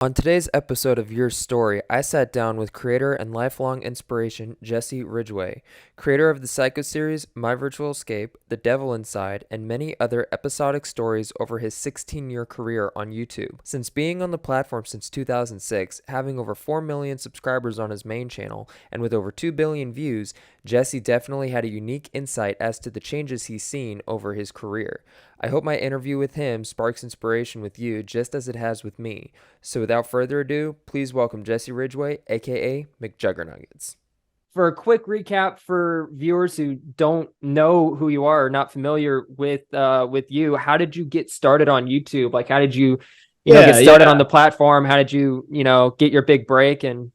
On today's episode of Your Story, I sat down with creator and lifelong inspiration Jesse Ridgway, creator of the Psycho series, My Virtual Escape, The Devil Inside, and many other episodic stories over his 16-year career on YouTube. Since being on the platform since 2006, having over 4 million subscribers on his main channel, and with over 2 billion views, Jesse definitely had a unique insight as to the changes he's seen over his career. I hope my interview with him sparks inspiration with you just as it has with me. So without further ado, please welcome Jesse Ridgway, aka McJuggerNuggets. For a quick recap for viewers who don't know who you are or not familiar with you, how did you get started on YouTube? Like, how did you get started on the platform? How did you get your big break and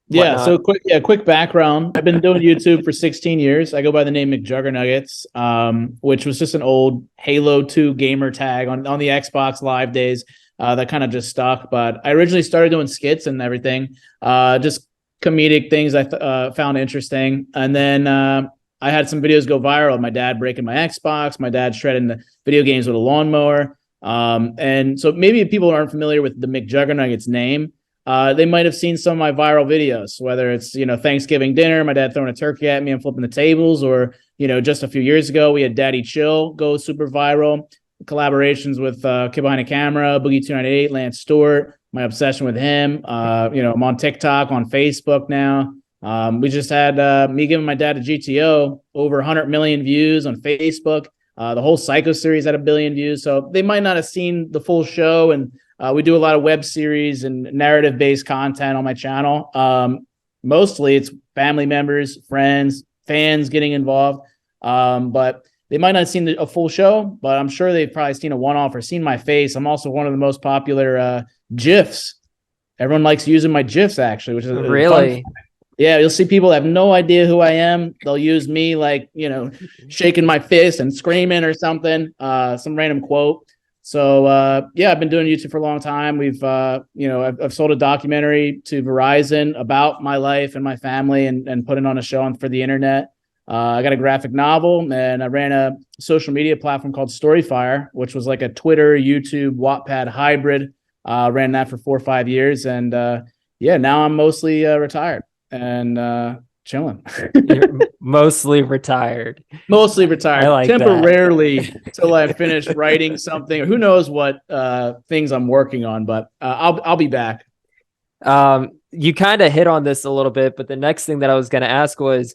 whatnot? So quick background. I've been doing YouTube for 16 years. I go by the name McJuggerNuggets, which was just an old Halo 2 gamer tag on the Xbox Live days that kind of just stuck. But I originally started doing skits and everything, just comedic things I found interesting. And then I had some videos go viral. My dad breaking my Xbox, my dad shredding the video games with a lawnmower. And so maybe if people aren't familiar with the McJuggerNuggets name, they might have seen some of my viral videos, whether it's, Thanksgiving dinner, my dad throwing a turkey at me and flipping the tables, or, just a few years ago, we had Daddy Chill go super viral, collaborations with Kid Behind a Camera, Boogie 298, Lance Stewart, my obsession with him. I'm on TikTok, on Facebook now. We just had me giving my dad a GTO, over 100 million views on Facebook. The whole Psycho series had 1 billion views. So they might not have seen the full show, and we do a lot of web series and narrative-based content on my channel. Mostly it's family members, friends, fans getting involved. But they might not have seen a full show, but I'm sure they've probably seen a one-off or seen my face. I'm also one of the most popular GIFs. Everyone likes using my GIFs, actually, which is really fun. Yeah, you'll see people have no idea who I am. They'll use me shaking my fist and screaming or something, some random quote. So, I've been doing YouTube for a long time. We've, I've sold a documentary to Verizon about my life and my family and put it on a show for the internet. I got a graphic novel, and I ran a social media platform called Storyfire, which was like a Twitter, YouTube, Wattpad hybrid. Ran that for 4 or 5 years. And now I'm mostly retired and chilling. You're mostly retired. Mostly retired. I like temporarily till I finish writing something, or who knows what things I'm working on. But I'll be back. You kind of hit on this a little bit, but the next thing that I was going to ask was,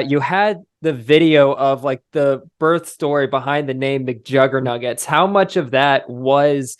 you had the video of like the birth story behind the name McJuggerNuggets. How much of that was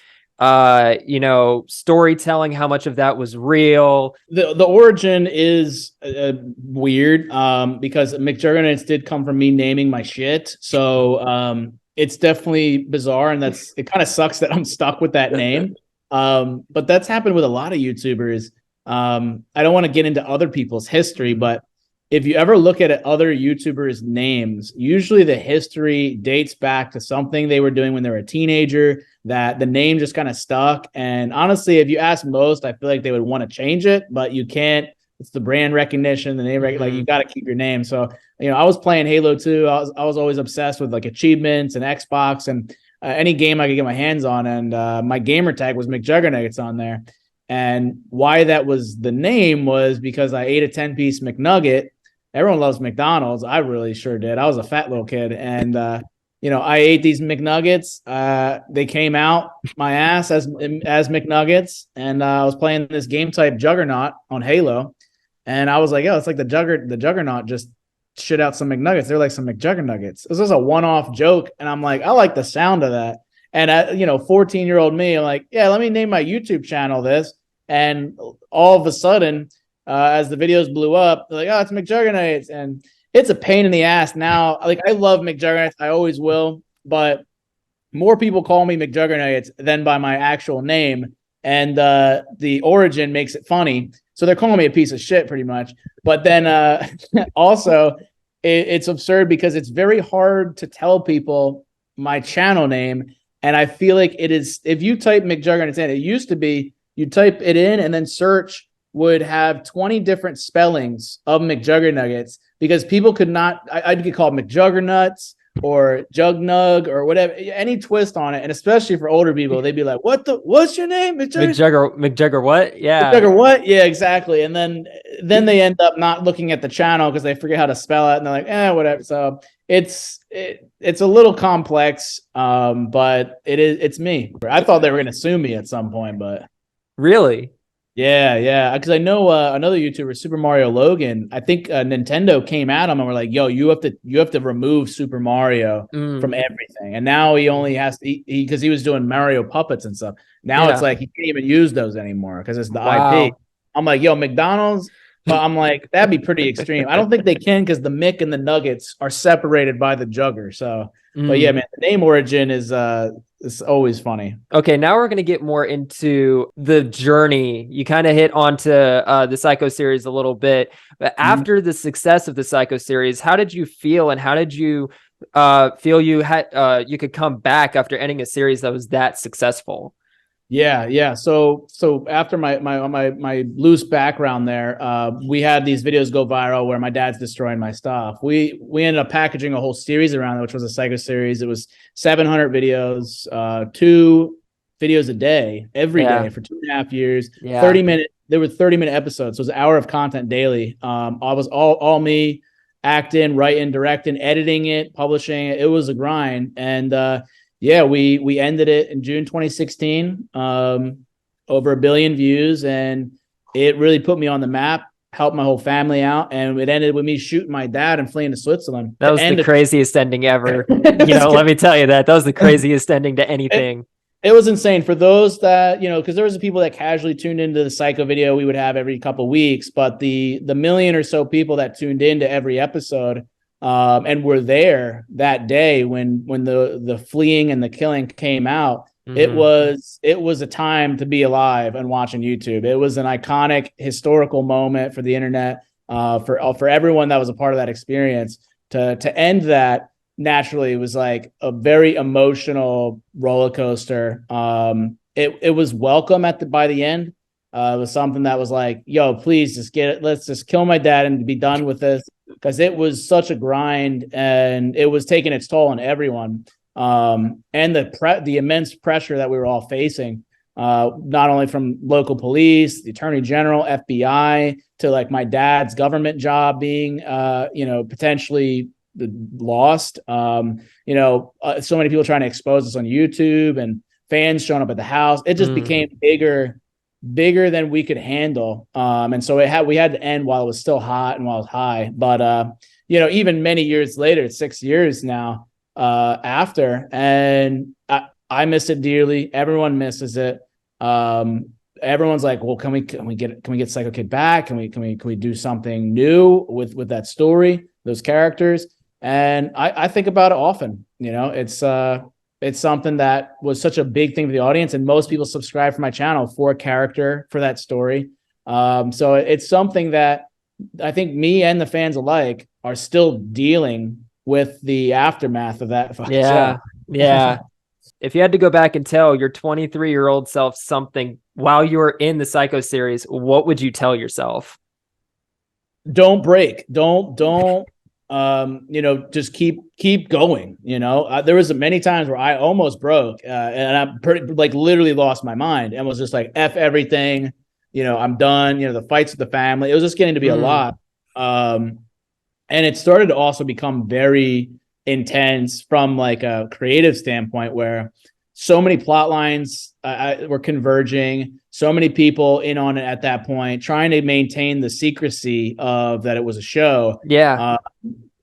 storytelling? How much of that was real? The origin is weird because McJuggernuggets did come from me naming my shit. So it's definitely bizarre, and it kind of sucks that I'm stuck with that name. But that's happened with a lot of YouTubers. I don't want to get into other people's history, but if you ever look at other YouTubers' names, usually the history dates back to something they were doing when they were a teenager, that the name just kind of stuck. And honestly, if you ask most, I feel like they would want to change it, but you can't. It's the brand recognition, the name, like you got to keep your name. So, I was playing Halo 2. I was always obsessed with like achievements and Xbox and any game I could get my hands on. And my gamer tag was McJuggerNuggets on there. And why that was the name was because I ate a 10-piece McNugget. Everyone loves McDonald's. I really sure did. I was a fat little kid. And, I ate these McNuggets. They came out my ass as McNuggets. And I was playing this game type Juggernaut on Halo. And I was like, it's like the Juggernaut just shit out some McNuggets. They're like some McJuggerNuggets. This was a one-off joke. And I'm like, I like the sound of that. And 14-year-old me, I'm like, yeah, let me name my YouTube channel this. And all of a sudden, as the videos blew up, they're like, oh, it's McJuggerNuggets. And it's a pain in the ass now. Like, I love McJuggerNuggets. I always will. But more people call me McJuggerNuggets than by my actual name. And the origin makes it funny. So they're calling me a piece of shit pretty much. But then also, it's absurd because it's very hard to tell people my channel name. And I feel like it is, if you type McJuggerNuggets in, it used to be you type it in and then search would have 20 different spellings of McJuggerNuggets because people could not, I'd get called McJuggernuts or Jug Nug or whatever, any twist on it. And especially for older people, they'd be like, what's your name? McJugger what? Yeah. McJugger what? Yeah, exactly. And then they end up not looking at the channel because they forget how to spell it, and they're like, whatever. So it's a little complex, but it's me. I thought they were gonna sue me at some point, but Really? yeah, because I know another YouTuber, Super Mario Logan. I think Nintendo came at him and were like, "Yo, you have to remove Super Mario from everything." And now he only has to because he was doing Mario puppets and stuff. Now it's like he can't even use those anymore because it's the IP. I'm like, "Yo, McDonald's," but I'm like, that'd be pretty extreme. I don't think they can because the Mick and the Nuggets are separated by the Jugger. So, but yeah, man, the name origin is it's always funny. Okay, now we're going to get more into the journey. You kind of hit onto the Psycho series a little bit, but after the success of the Psycho series, how did you feel, and how did you feel you had you could come back after ending a series that was that successful? Yeah. So after my loose background there, we had these videos go viral where my dad's destroying my stuff. We ended up packaging a whole series around it, which was a Psycho series. It was 700 videos, 2 videos a day, every day for 2.5 years. 30-minute. There were 30-minute episodes, so it was an hour of content daily. I was all me, acting, writing, directing, editing it, publishing it. It was a grind, and yeah, we ended it in June 2016, over 1 billion views, and it really put me on the map, helped my whole family out, and it ended with me shooting my dad and fleeing to Switzerland. That was the craziest ending ever. Let me tell you that was the craziest ending to anything. It was insane for those that, because there was the people that casually tuned into the Psycho video we would have every couple of weeks, but the million or so people that tuned into every episode, and were there that day when the fleeing and the killing came out. It was a time to be alive and watching YouTube. It was an iconic historical moment for the internet, for everyone that was a part of that experience. To end that naturally was like a very emotional roller coaster. It was welcome by the end. It was something that was like, yo, please just get it. Let's just kill my dad and be done with this. Because it was such a grind and it was taking its toll on everyone. And the immense pressure that we were all facing, not only from local police, the attorney general, FBI, to like my dad's government job being, potentially lost. So many people trying to expose us on YouTube and fans showing up at the house. It just became bigger than we could handle. And so we had to end while it was still hot and while it was high. But, even many years later, it's 6 years now, after, and I miss it dearly. Everyone misses it. Everyone's like, well, can we get Psycho Kid back? Can we do something new with that story, those characters? And I think about it often. It's something that was such a big thing for the audience, and most people subscribe for my channel for a character, for that story. So it's something that I think me and the fans alike are still dealing with the aftermath of that. Yeah. If you had to go back and tell your 23-year-old self something while you were in the Psycho series, what would you tell yourself? Don't break. Don't just keep going. There was many times where I almost broke, and I literally lost my mind and was just like, F everything. I'm done. The fights with the family, it was just getting to be a lot. And it started to also become very intense from like a creative standpoint, where so many plot lines were converging, so many people in on it at that point, trying to maintain the secrecy of that it was a show.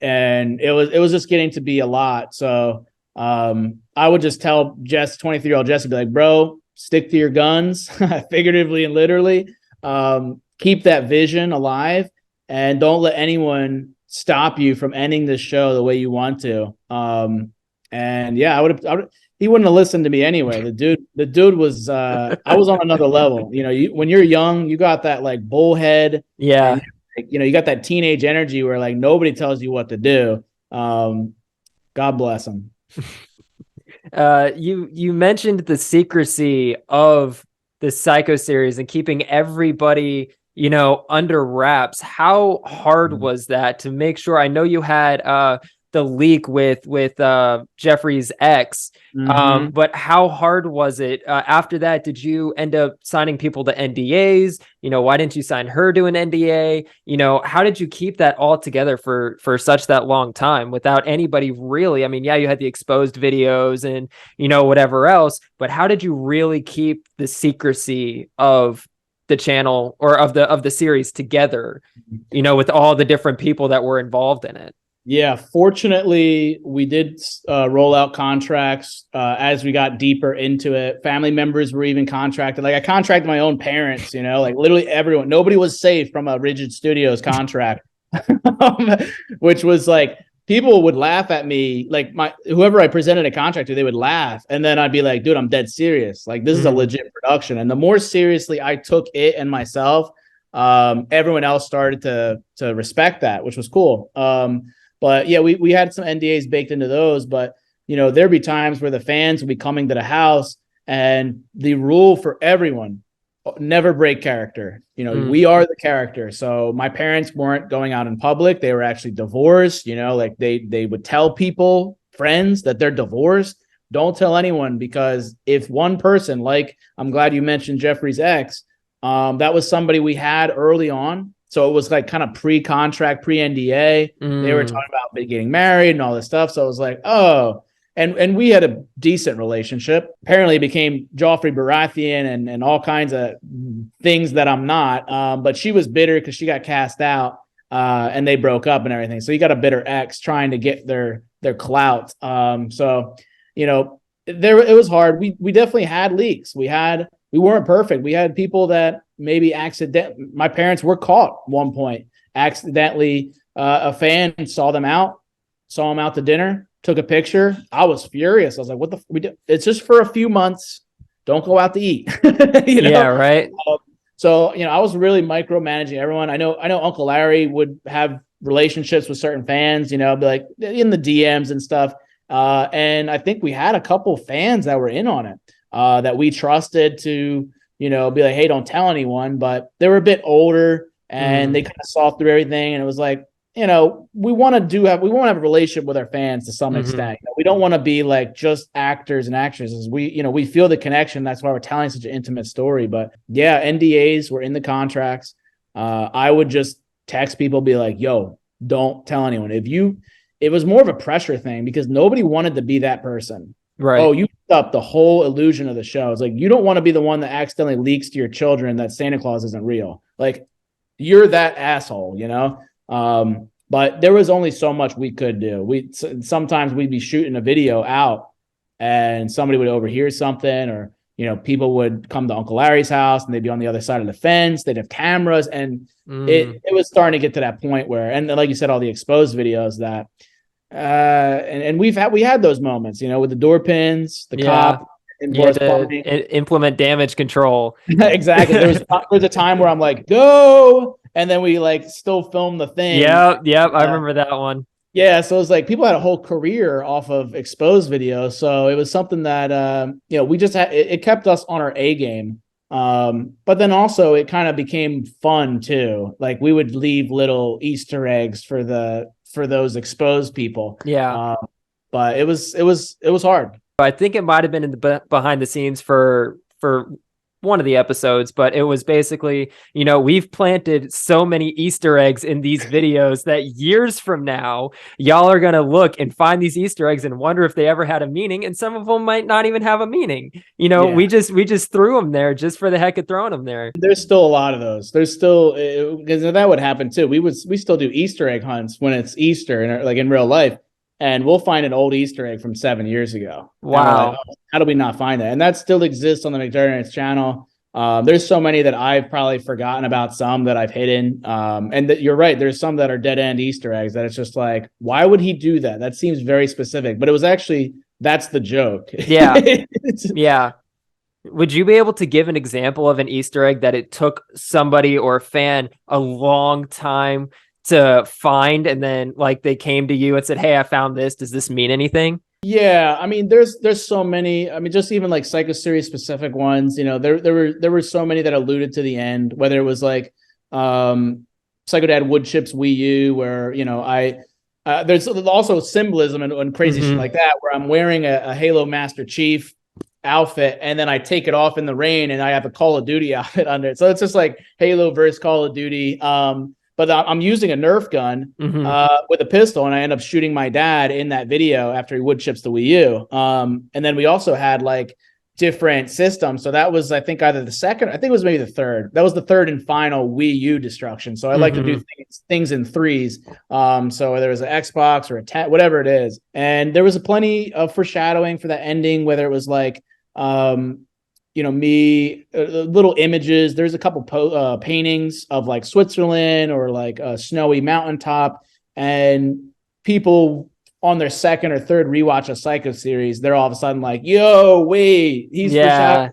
And it was just getting to be a lot. So I would just tell 23-year-old Jesse, be like, bro, stick to your guns, figuratively and literally. Keep that vision alive, and don't let anyone stop you from ending this show the way you want to. And yeah, he wouldn't have listened to me anyway. The dude was, I was on another level. When you're young, you got that like bullhead. Yeah. And, you got that teenage energy where like nobody tells you what to do. God bless him. You mentioned the secrecy of the Psycho series and keeping everybody, under wraps. How hard was that to make sure? I know you had the leak with Jeffrey's ex. Mhm. But how hard was it after that? Did you end up signing people to NDAs? Why didn't you sign her to an NDA? How did you keep that all together for such that long time without anybody really? I mean, yeah, you had the exposed videos and whatever else, but how did you really keep the secrecy of the channel or of the series together, with all the different people that were involved in it? Yeah, fortunately, we did roll out contracts as we got deeper into it. Family members were even contracted. Like I contracted my own parents, like literally everyone. Nobody was safe from a Rigid Studios contract, which was like people would laugh at me. Like whoever I presented a contract to, they would laugh, and then I'd be like, "Dude, I'm dead serious. Like this is a legit production." And the more seriously I took it and myself, everyone else started to respect that, which was cool. But yeah, we had some NDAs baked into those, but there'd be times where the fans would be coming to the house, and the rule for everyone, never break character. We are the character. So my parents weren't going out in public. They were actually divorced, like they would tell people, friends, that they're divorced. Don't tell anyone, because if one person, like I'm glad you mentioned Jeffrey's ex, that was somebody we had early on. So it was like kind of pre-contract, pre-NDA. They were talking about getting married and all this stuff. So it was like, oh, and we had a decent relationship. Apparently it became Joffrey Baratheon and all kinds of things that I'm not. But she was bitter because she got cast out and they broke up and everything. So you got a bitter ex trying to get their clout. So, it was hard. We definitely had leaks. We weren't perfect. We had people that maybe my parents were caught one point accidentally. A fan saw them out to dinner, took a picture. I was furious. I was like, what it's just for a few months. Don't go out to eat. Yeah, right. So, I was really micromanaging everyone. I know Uncle Larry would have relationships with certain fans, be like in the DMs and stuff. And I think we had a couple fans that were in on it. That we trusted to, be like, hey, don't tell anyone. But they were a bit older and they kind of saw through everything. And it was like, we want to have a relationship with our fans to some extent. We don't want to be like just actors and actresses. We feel the connection. That's why we're telling such an intimate story. But yeah, NDAs were in the contracts. I would just text people, be like, yo, don't tell anyone. It was more of a pressure thing because nobody wanted to be that person. Right. Oh, you up the whole illusion of the show. It's like, you don't want to be the one that accidentally leaks to your children that Santa Claus isn't real. Like, you're that asshole, but there was only so much we could do. Sometimes we'd be shooting a video out and somebody would overhear something, or, people would come to Uncle Larry's house and they'd be on the other side of the fence. They'd have cameras, and it was starting to get to that point where, and like you said, all the exposed videos that, and we had those moments, with the door pins, the cop, and implement damage control. Exactly. There was a time where I'm like, go, and then we like still film the thing. Yep. I remember that one. Yeah, so it was like people had a whole career off of exposed videos, so it was something that we just had. It kept us on our A game. But then also it kind of became fun too. Like we would leave little Easter eggs for those exposed people. Yeah. But it was hard. I think it might have been in the behind the scenes for one of the episodes, but it was basically, we've planted so many Easter eggs in these videos that years from now, y'all are going to look and find these Easter eggs and wonder if they ever had a meaning. And some of them might not even have a meaning. We just threw them there just for the heck of throwing them there. There's still a lot of those. There's still, because that would happen too. We still do Easter egg hunts when it's Easter and like in real life. And we'll find an old Easter egg from 7 years ago. Wow. Like, oh, how do we not find that? And that still exists on the McJuggerNuggets channel. There's so many that I've probably forgotten about, some that I've hidden. And you're right. There's some that are dead end Easter eggs that it's just like, why would he do that? That seems very specific, but it was actually, that's the joke. Yeah. Yeah. Would you be able to give an example of an Easter egg that it took somebody or a fan a long time to find, and then like they came to you and said, hey, I found this, does this mean anything? Yeah, I mean, there's so many. I mean, just even like Psycho series specific ones. There were so many that alluded to the end. Whether it was like Psycho Dad Woodchip's Wii U, where I There's also symbolism and crazy shit like that, where I'm wearing a Halo Master Chief outfit, and then I take it off in the rain, and I have a Call of Duty outfit under it. So it's just like Halo versus Call of Duty. But I'm using a Nerf gun with a pistol, and I end up shooting my dad in that video after he wood chips the Wii U. And then we also had like different systems. So that was, I think, either the second, I think it was maybe the third. That was the third and final Wii U destruction. So I like to do things in threes. So there was an Xbox or a 10, whatever it is. And there was a plenty of foreshadowing for that ending, whether it was like, me, little images. There's a couple paintings of like Switzerland or like a snowy mountaintop, and people on their second or third rewatch of Psycho series, they're all of a sudden like, yo, wait, he's or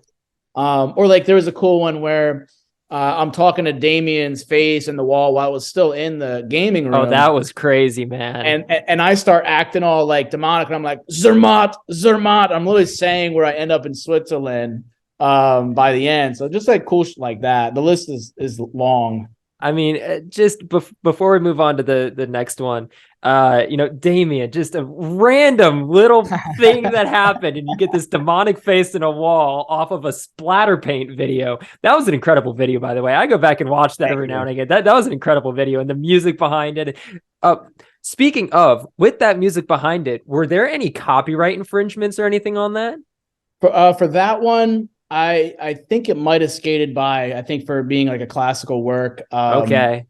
like there was a cool one where I'm talking to Damien's face in the wall while it was still in the gaming room. Oh, that was crazy, man. And I start acting all like demonic, and I'm like, Zermatt. I'm literally saying where I end up in Switzerland by the end. So just like cool shit like that. The list is long. I mean, just before we move on to the next one, Damien, just a random little thing that happened, and you get this demonic face in a wall off of a splatter paint video. That was an incredible video, by the way. I go back and watch that every now and again. That was an incredible video, and the music behind it. Speaking of, with that music behind it, were there any copyright infringements or anything on that? For that one, I think it might have skated by, I think, for being like a classical work. Okay.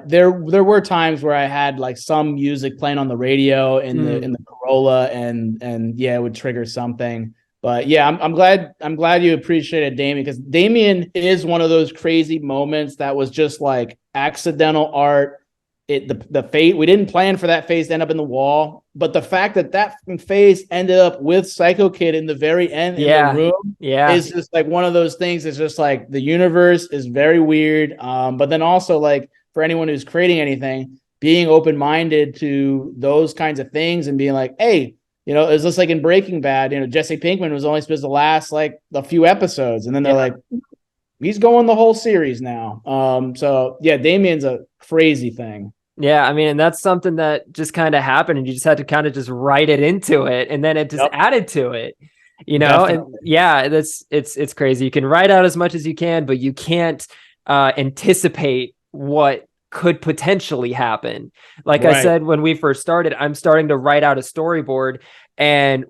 There were times where I had like some music playing on the radio in the Corolla, and yeah, it would trigger something. But yeah, I'm glad you appreciated Damien, because Damien is one of those crazy moments that was just like accidental art. The fate, we didn't plan for that face to end up in the wall, but the fact that face ended up with Psycho Kid in the very end in the room is just like one of those things. It's just like the universe is very weird. But then also, like, for anyone who's creating anything, being open-minded to those kinds of things and being like, hey, it's just like in Breaking Bad, Jesse Pinkman was only supposed to last like a few episodes, and then they're like, he's going the whole series now. So yeah, Damien's a crazy thing. Yeah, I mean, and that's something that just kind of happened, and you just had to kind of just write it into it, and then it just added to it, Definitely. And yeah, it's crazy. You can write out as much as you can, but you can't anticipate what could potentially happen. Like I said, when we first started, I'm starting to write out a storyboard, and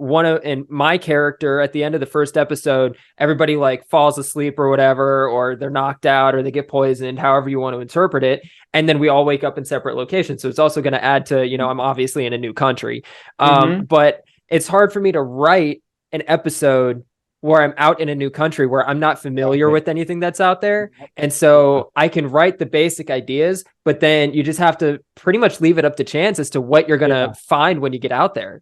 my character at the end of the first episode, everybody like falls asleep or whatever, or they're knocked out or they get poisoned, however you want to interpret it. And then we all wake up in separate locations. So it's also going to add to, I'm obviously in a new country. But it's hard for me to write an episode where I'm out in a new country where I'm not familiar with anything that's out there. And so I can write the basic ideas, but then you just have to pretty much leave it up to chance as to what you're going to find when you get out there.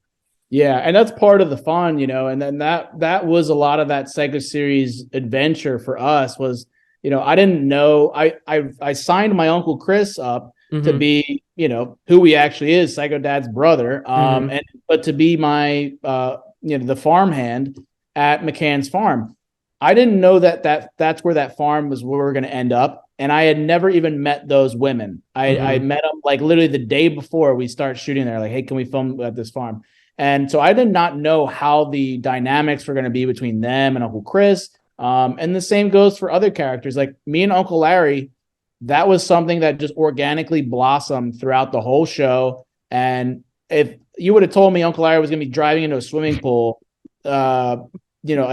Yeah, and that's part of the fun, and then that was a lot of that Psycho series adventure for us was, I didn't know, I signed my Uncle Chris up to be, who he actually is, Psycho Dad's brother, but to be my, the farmhand at McCann's farm. I didn't know that's where that farm was, where we were going to end up. And I had never even met those women. I met them like literally the day before we start shooting there. Like, hey, can we film at this farm? And so I did not know how the dynamics were going to be between them and Uncle Chris. And the same goes for other characters. Like me and Uncle Larry, that was something that just organically blossomed throughout the whole show. And if you would have told me Uncle Larry was going to be driving into a swimming pool, a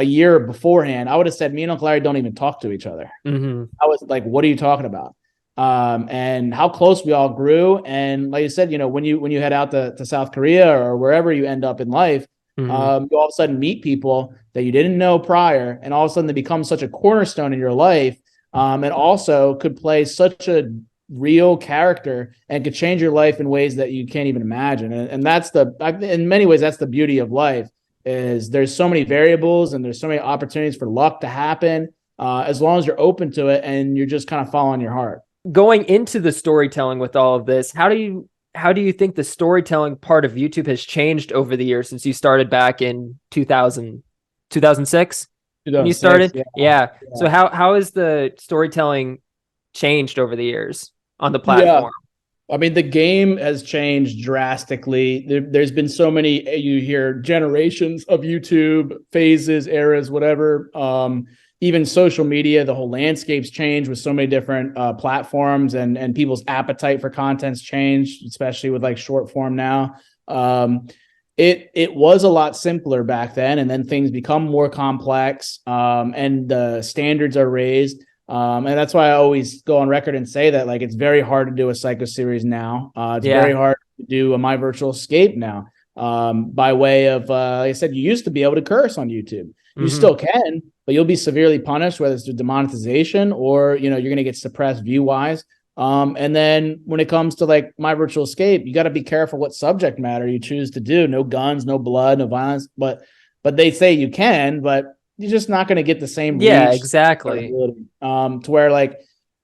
year beforehand, I would have said me and Uncle Larry don't even talk to each other. I was like, what are you talking about? And how close we all grew. And like you said, when you head out to South Korea or wherever you end up in life, you all of a sudden meet people that you didn't know prior, and all of a sudden they become such a cornerstone in your life, and also could play such a real character and could change your life in ways that you can't even imagine. And that's in many ways, that's the beauty of life, is there's so many variables and there's so many opportunities for luck to happen, as long as you're open to it and you're just kind of following your heart. Going into the storytelling with all of this, how do you think the storytelling part of YouTube has changed over the years since you started back in 2006 when you started? Yeah. So how has the storytelling changed over the years on the platform? I mean, the game has changed drastically. There's been so many, you hear generations of YouTube, phases, eras, whatever. Even social media, the whole landscape's changed with so many different platforms, and people's appetite for content's changed, especially with like short form now. It was a lot simpler back then, and then things become more complex, and the standards are raised. And that's why I always go on record and say that, like, it's very hard to do a psycho series now. It's very hard to do a My Virtual Escape now. By way of, like I said, you used to be able to curse on YouTube. You still can, but you'll be severely punished, whether it's through demonetization or, you're going to get suppressed view wise. And then when it comes to like My Virtual Escape, you got to be careful what subject matter you choose to do. No guns, no blood, no violence, but they say you can, but you're just not going to get the same reach. Exactly. To where, like,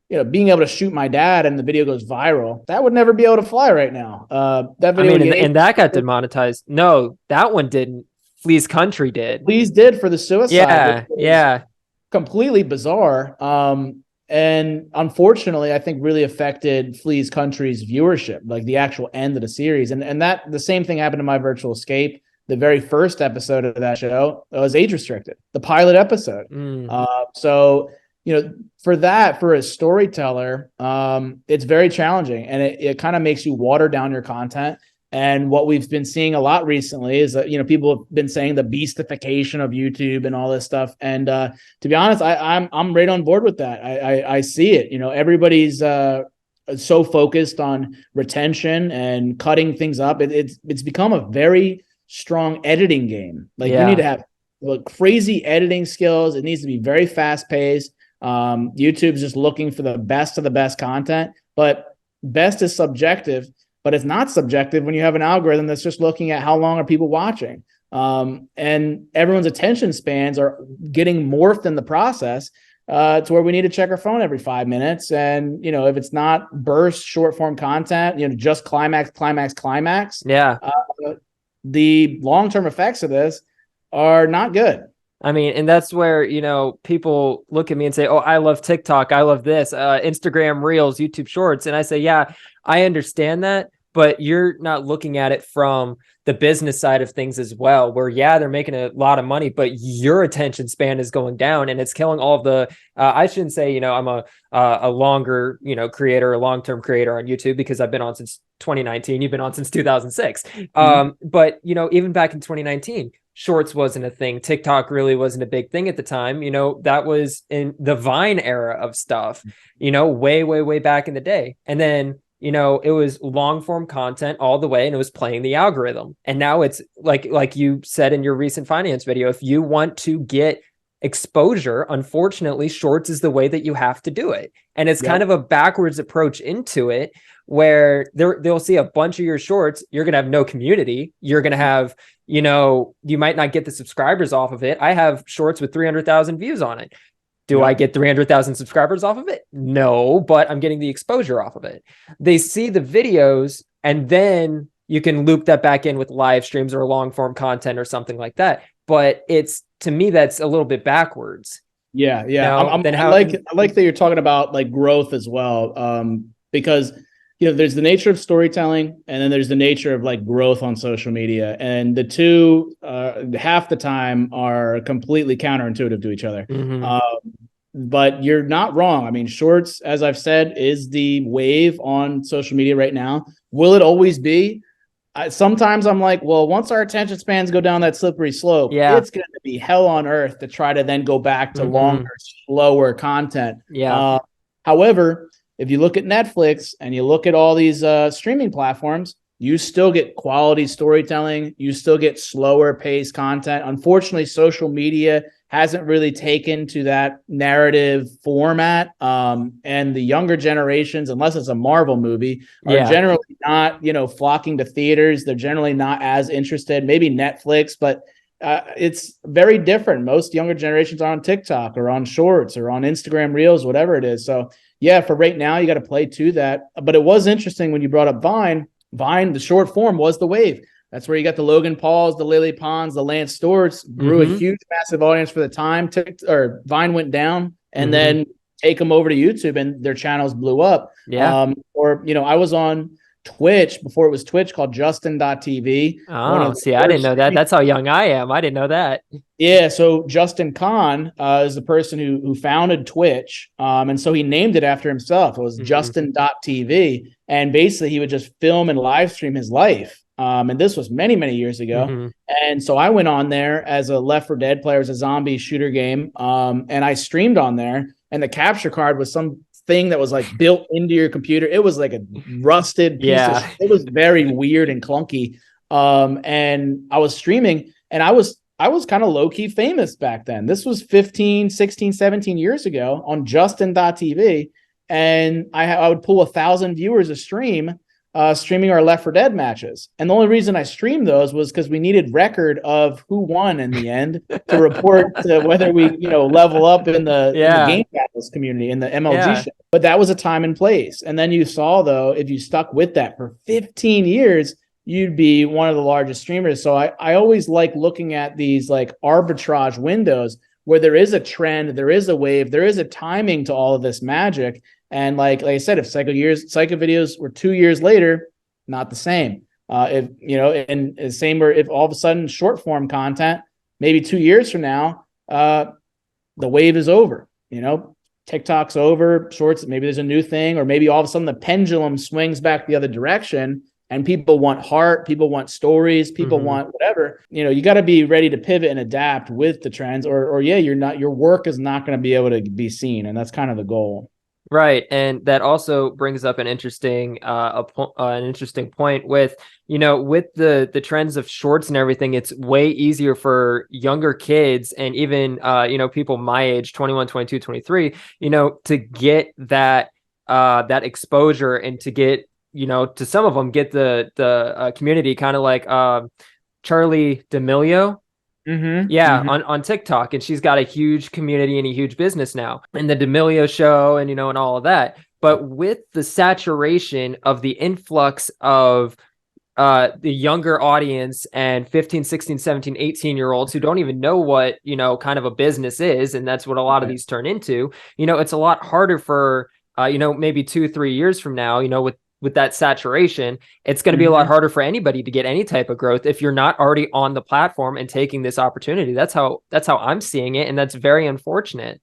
being able to shoot my dad and the video goes viral, that would never be able to fly right now. That video, and that got demonetized. No, that one didn't. Flea's Country did. Flea's did for the suicide. Yeah. Completely bizarre. And unfortunately, I think really affected Flea's Country's viewership, like the actual end of the series. And that the same thing happened to My Virtual Escape. The very first episode of that show was age restricted, the pilot episode. So, for a storyteller, it's very challenging, and it kind of makes you water down your content. And what we've been seeing a lot recently is that, people have been saying the beastification of YouTube and all this stuff. And to be honest, I'm right on board with that. I see it. Everybody's so focused on retention and cutting things up. It's become a very strong editing game. Like, you need to have crazy editing skills. It needs to be very fast paced. YouTube's just looking for the best of the best content, but best is subjective. But it's not subjective when you have an algorithm that's just looking at how long are people watching. And everyone's attention spans are getting morphed in the process to where we need to check our phone every 5 minutes. And, if it's not burst short form content, just climax. Yeah. The long-term effects of this are not good. I mean, and that's where, people look at me and say, oh, I love TikTok. I love this, Instagram Reels, YouTube Shorts. And I say, yeah, I understand that, but you're not looking at it from the business side of things as well, where, they're making a lot of money, but your attention span is going down, and it's killing all of the, I shouldn't say, I'm a longer, creator, a long-term creator on YouTube, because I've been on since 2019. You've been on since 2006. But, even back in 2019, Shorts wasn't a thing. TikTok really wasn't a big thing at the time. That was in the Vine era of stuff, way, way, way back in the day. And then, it was long form content all the way, and it was playing the algorithm. And now it's like you said in your recent finance video, if you want to get exposure, unfortunately, Shorts is the way that you have to do it. And it's kind of a backwards approach into it, where they'll see a bunch of your shorts. You're going to have no community. You're going to have, you might not get the subscribers off of it. I have shorts with 300,000 views on it. Do I get 300,000 subscribers off of it? No, but I'm getting the exposure off of it. They see the videos, and then you can loop that back in with live streams or long form content or something like that. But to me, that's a little bit backwards. Yeah. I like that you're talking about like growth as well. Because there's the nature of storytelling, and then there's the nature of like growth on social media, and the two half the time are completely counterintuitive to each other. But you're not wrong. I mean, Shorts, as I've said, is the wave on social media right now. Will it always be? Sometimes I'm like, well, once our attention spans go down that slippery slope, it's going to be hell on earth to try to then go back to longer, slower content. However, if you look at Netflix and you look at all these streaming platforms, you still get quality storytelling. You still get slower paced content. Unfortunately, social media hasn't really taken to that narrative format. And the younger generations, unless it's a Marvel movie, are generally not, flocking to theaters. They're generally not as interested. Maybe Netflix, but it's very different. Most younger generations are on TikTok or on Shorts or on Instagram Reels, whatever it is. So for right now, you got to play to that. But it was interesting when you brought up Vine. Vine, the short form, was the wave. That's where you got the Logan Pauls, the Lily Pons, the Lance Stewarts, grew a huge, massive audience for the time. Vine went down, and then take them over to YouTube and their channels blew up. Yeah. Or, I was on Twitch before it was Twitch, called Justin.tv. One Oh, of the see, I didn't first know that. That's how young I am. I didn't know that. Yeah, so Justin Kahn is the person who founded Twitch, and so he named it after himself. It was Justin.tv, and basically he would just film and live stream his life. And this was many, many years ago. And so I went on there as a Left 4 Dead player, as a zombie shooter game, and I streamed on there, and the capture card was some thing that was like built into your computer. It was like a rusted piece of shit. It was very weird and clunky. And I was streaming, and I was kind of low-key famous back then. This was 15, 16, 17 years ago on Justin.tv. And I would pull 1,000 viewers a stream, streaming our Left 4 Dead matches. And the only reason I streamed those was because we needed record of who won in the end to report to whether we, level up in the game battles community, in the MLG show. But that was a time and place. And then you saw, though, if you stuck with that for 15 years, you'd be one of the largest streamers. So I always like looking at these like arbitrage windows where there is a trend, there is a wave, there is a timing to all of this magic. And like I said, if psycho videos were 2 years later, not the same. And same where if all of a sudden short form content, maybe 2 years from now, the wave is over. TikTok's over, shorts, maybe there's a new thing, or maybe all of a sudden the pendulum swings back the other direction. And people want heart, people want stories, people want whatever. You got to be ready to pivot and adapt with the trends, or your work is not going to be able to be seen, and that's kind of the goal. Right, and that also brings up an interesting point with with the trends of shorts and everything. It's way easier for younger kids and even people my age, 21, 22, 23, to get that exposure, and to get to some of them get the community, kind of like Charlie D'Amelio. On TikTok, and she's got a huge community and a huge business now, and the D'Amelio show, and and all of that. But with the saturation of the influx of the younger audience and 15, 16, 17, 18-year-olds who don't even know what kind of a business is, and that's what a lot of these turn into, it's a lot harder for maybe 2-3 years from now, with that saturation, it's going to be a lot harder for anybody to get any type of growth if you're not already on the platform and taking this opportunity. That's how I'm seeing it. And that's very unfortunate.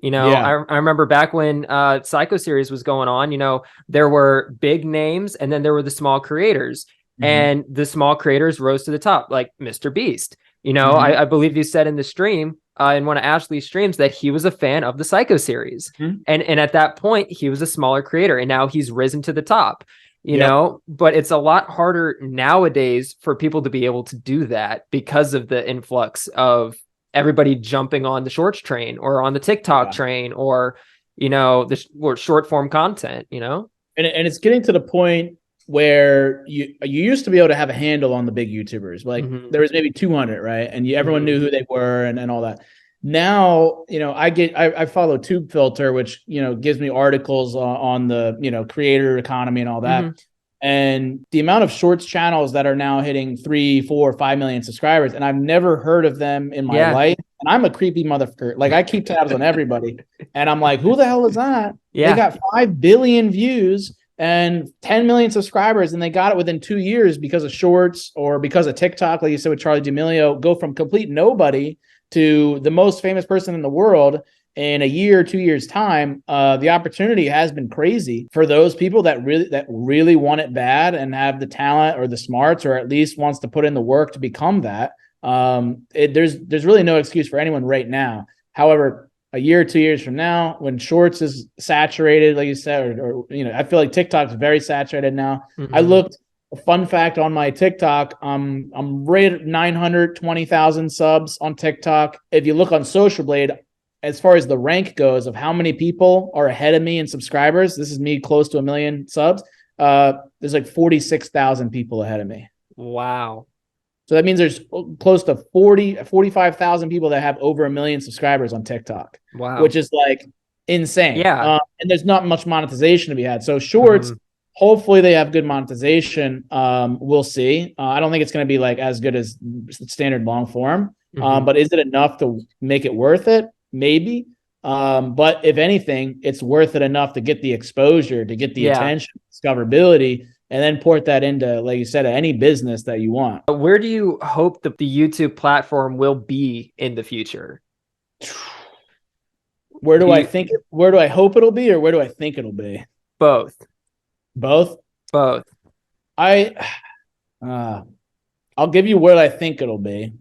I remember back when Psycho series was going on, there were big names, and then there were the small creators, and the small creators rose to the top, like Mr. Beast. I believe you said in the stream, in one of Ashley's streams, that he was a fan of the Psycho series. And at that point, he was a smaller creator, and now he's risen to the top, but it's a lot harder nowadays for people to be able to do that because of the influx of everybody jumping on the shorts train, or on the TikTok train, or, or short form content, And it's getting to the point where you used to be able to have a handle on the big YouTubers. Like there was maybe 200, right? And everyone knew who they were and all that. Now, I follow TubeFilter, which, gives me articles on the, creator economy and all that. And the amount of shorts channels that are now hitting 3, 4, 5 million subscribers, and I've never heard of them in my life. And I'm a creepy motherfucker. Like, I keep tabs on everybody, and I'm like, who the hell is that? They got 5 billion views and 10 million subscribers, and they got it within 2 years because of shorts or because of TikTok, like you said with Charlie D'Amelio, go from complete nobody to the most famous person in the world in a year, 2 years time. The opportunity has been crazy for those people that really want it bad and have the talent or the smarts, or at least wants to put in the work to become that. There's really no excuse for anyone right now. However, a year or 2 years from now, when shorts is saturated, like you said, or I feel like TikTok's very saturated now. I looked, a fun fact on my TikTok, I'm right at 920,000 subs on TikTok. If you look on Social Blade, as far as the rank goes of how many people are ahead of me in subscribers, this is me close to 1 million subs. There's like 46,000 people ahead of me. Wow. So that means there's close to 45,000 people that have over 1 million subscribers on TikTok. Wow. Which is like insane. Yeah. And there's not much monetization to be had. So shorts, hopefully they have good monetization. We'll see. I don't think it's going to be like as good as standard long form. But is it enough to make it worth it? Maybe. But if anything, it's worth it enough to get the exposure, to get the Yeah. attention, discoverability, and then port that into, like you said, any business that you want. Where do you hope the YouTube platform will be in the future? Where do I hope it'll be, or where do I think it'll be? Both. Both. Both. I I'll give you where I think it'll be.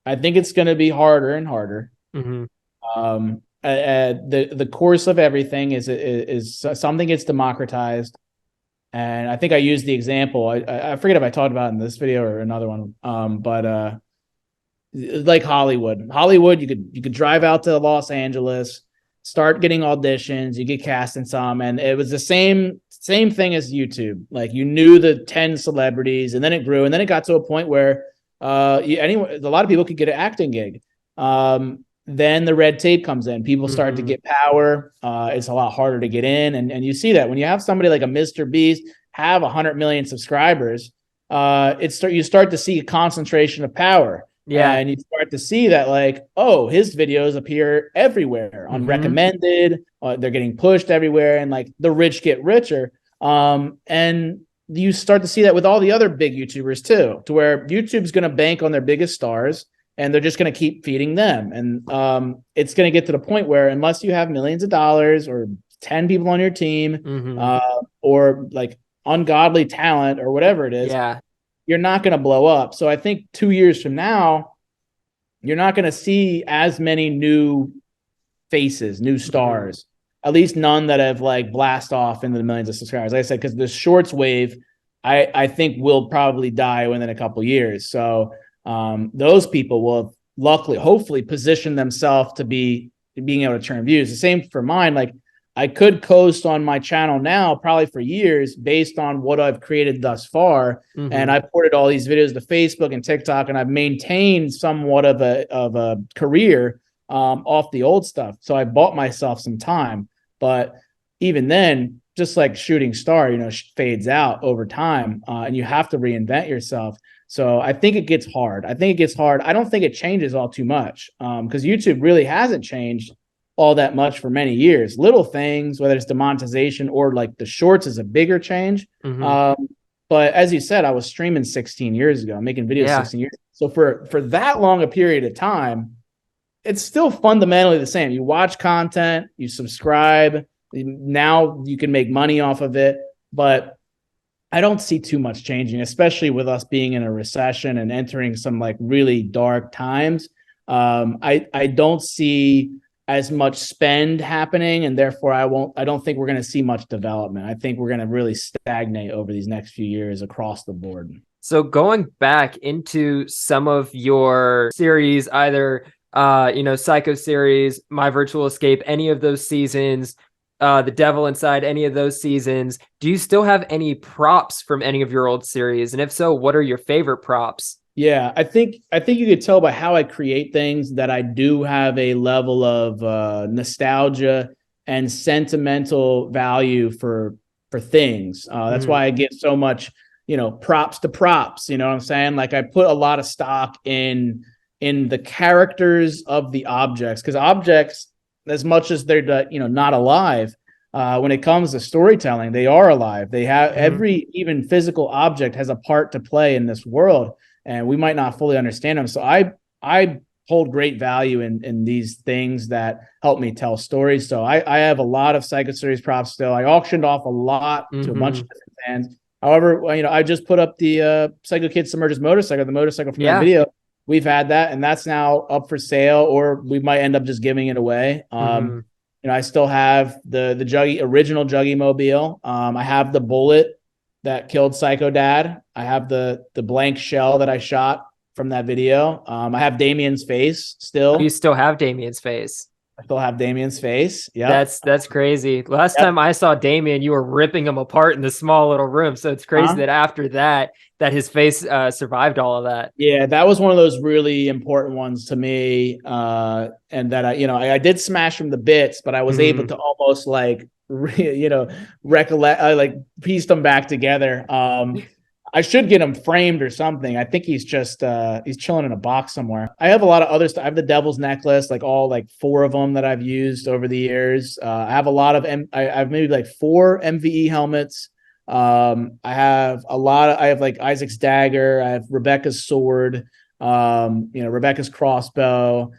I think it's going to be harder and harder. Mm-hmm. The course of everything is something gets democratized, and I think I used the example. I forget if I talked about it in this video or another one. But like Hollywood, you could drive out to Los Angeles, start getting auditions, you get cast in some, and it was the same thing as YouTube. Like, you knew the 10 celebrities, and then it grew, and then it got to a point where a lot of people could get an acting gig. Then the red tape comes in. People start to get power. It's a lot harder to get in. And you see that when you have somebody like a Mr. Beast have 100 million subscribers, you start to see a concentration of power. Yeah. And you start to see that, like, oh, his videos appear everywhere on recommended. They're getting pushed everywhere. And like, the rich get richer. And you start to see that with all the other big YouTubers too, to where YouTube's going to bank on their biggest stars, and they're just going to keep feeding them. And it's going to get to the point where, unless you have millions of dollars or 10 people on your team, or like ungodly talent or whatever it is, you're not going to blow up. So I think 2 years from now, you're not going to see as many new faces, new stars, at least none that have like blast off into the millions of subscribers. Like I said, because the shorts wave, I think will probably die within a couple of years. So those people will hopefully position themselves to being able to turn views. The same for mine. Like, I could coast on my channel now probably for years based on what I've created thus far. And I ported all these videos to Facebook and TikTok, and I've maintained somewhat of a career off the old stuff. So I bought myself some time, but even then, just like shooting star, fades out over time, and you have to reinvent yourself. So I think it gets hard. I don't think it changes all too much, because YouTube really hasn't changed all that much for many years. Little things, whether it's demonetization or like the shorts, is a bigger change. But as you said, I was streaming 16 years ago, making videos 16 years ago. So for that long a period of time, it's still fundamentally the same. You watch content, you subscribe. Now you can make money off of it, but I don't see too much changing, especially with us being in a recession and entering some like really dark times. I don't see as much spend happening, and therefore I don't think we're going to see much development. I think we're going to really stagnate over these next few years across the board. So going back into some of your series, either Psycho series, My Virtual Escape, any of those seasons, The Devil Inside, any of those seasons, do you still have any props from any of your old series? And if so, what are your favorite props? Yeah, I think you could tell by how I create things that I do have a level of nostalgia and sentimental value for things. That's why I give so much, props to props. You know what I'm saying? Like, I put a lot of stock in the characters of the objects, because objects, as much as they're not alive, when it comes to storytelling, they are alive. They have every even physical object has a part to play in this world, and we might not fully understand them. So I hold great value in these things that help me tell stories. So I have a lot of Psycho series props still. I auctioned off a lot to a bunch of different fans. However, I just put up the Psycho Kid Submerges motorcycle, the motorcycle from that video. We've had that, and that's now up for sale, or we might end up just giving it away. I still have the original Juggy mobile. I have the bullet that killed Psycho Dad. I have the blank shell that I shot from that video. I have Damien's face still. You still have Damien's face? I still have Damien's face. Yeah, that's crazy. Last time I saw Damien, you were ripping him apart in the small little room. So it's crazy that after that his face survived all of that. Yeah, that was one of those really important ones to me. And that I did smash him to bits, but I was able to almost recollect, like piece them back together. I should get him framed or something. I think he's just he's chilling in a box somewhere. I have a lot of other stuff. I have the Devil's Necklace, like all like 4 of them that I've used over the years. I have a lot of I have maybe like 4 MVE helmets. I have I have like Isaac's dagger. I have Rebecca's sword. Rebecca's crossbow.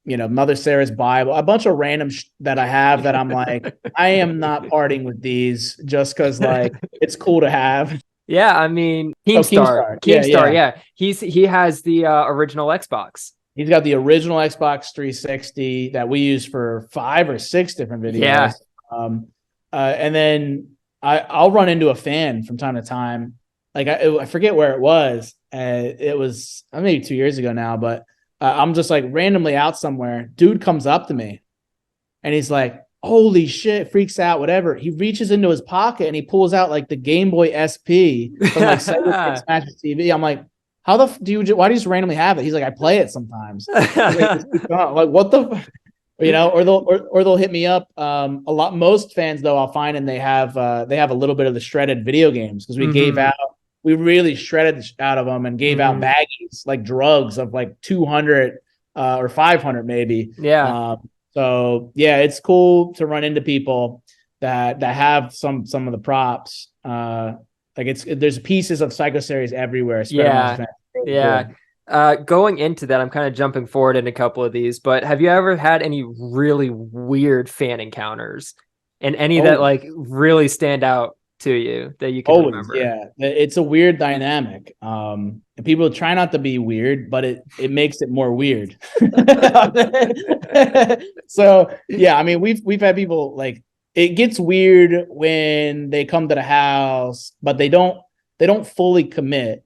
Mother Sarah's Bible, a bunch of random that I have that I'm like, I am not parting with these just because like it's cool to have. Yeah, I mean, Keemstar. Yeah. He has the original Xbox. He's got the original Xbox 360 that we use for 5 or 6 different videos. Yeah. And then I'll run into a fan from time to time. Like I forget where it was. It was maybe 2 years ago now, but I'm just like randomly out somewhere. Dude comes up to me and he's like, holy shit, freaks out, whatever. He reaches into his pocket and he pulls out like the Game Boy SP from like Sega Smash TV. I'm like, how the why do you just randomly have it? He's like, I play it sometimes. Like, what the, or they'll hit me up. Most fans though, I'll find, and they have a little bit of the shredded video games because we really shredded out of them and gave out baggies like drugs of like 200 or 500 maybe. Yeah. So yeah, it's cool to run into people that have some of the props. There's pieces of Psycho series everywhere. Yeah. Going into that, I'm kind of jumping forward in a couple of these, but have you ever had any really weird fan encounters and any that like really stand out to you that you can remember? Yeah, it's a weird dynamic. And people try not to be weird, but it makes it more weird. So yeah, I mean, we've had people like, it gets weird when they come to the house, but they don't fully commit.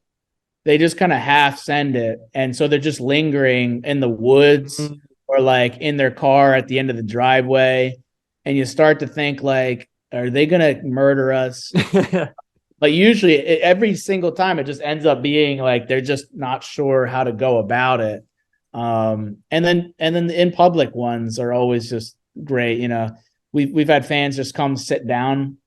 They just kind of half send it, and so they're just lingering in the woods or like in their car at the end of the driveway, and you start to think like, are they gonna murder us? But usually every single time it just ends up being like they're just not sure how to go about it. And then the in public ones are always just great. We've had fans just come sit down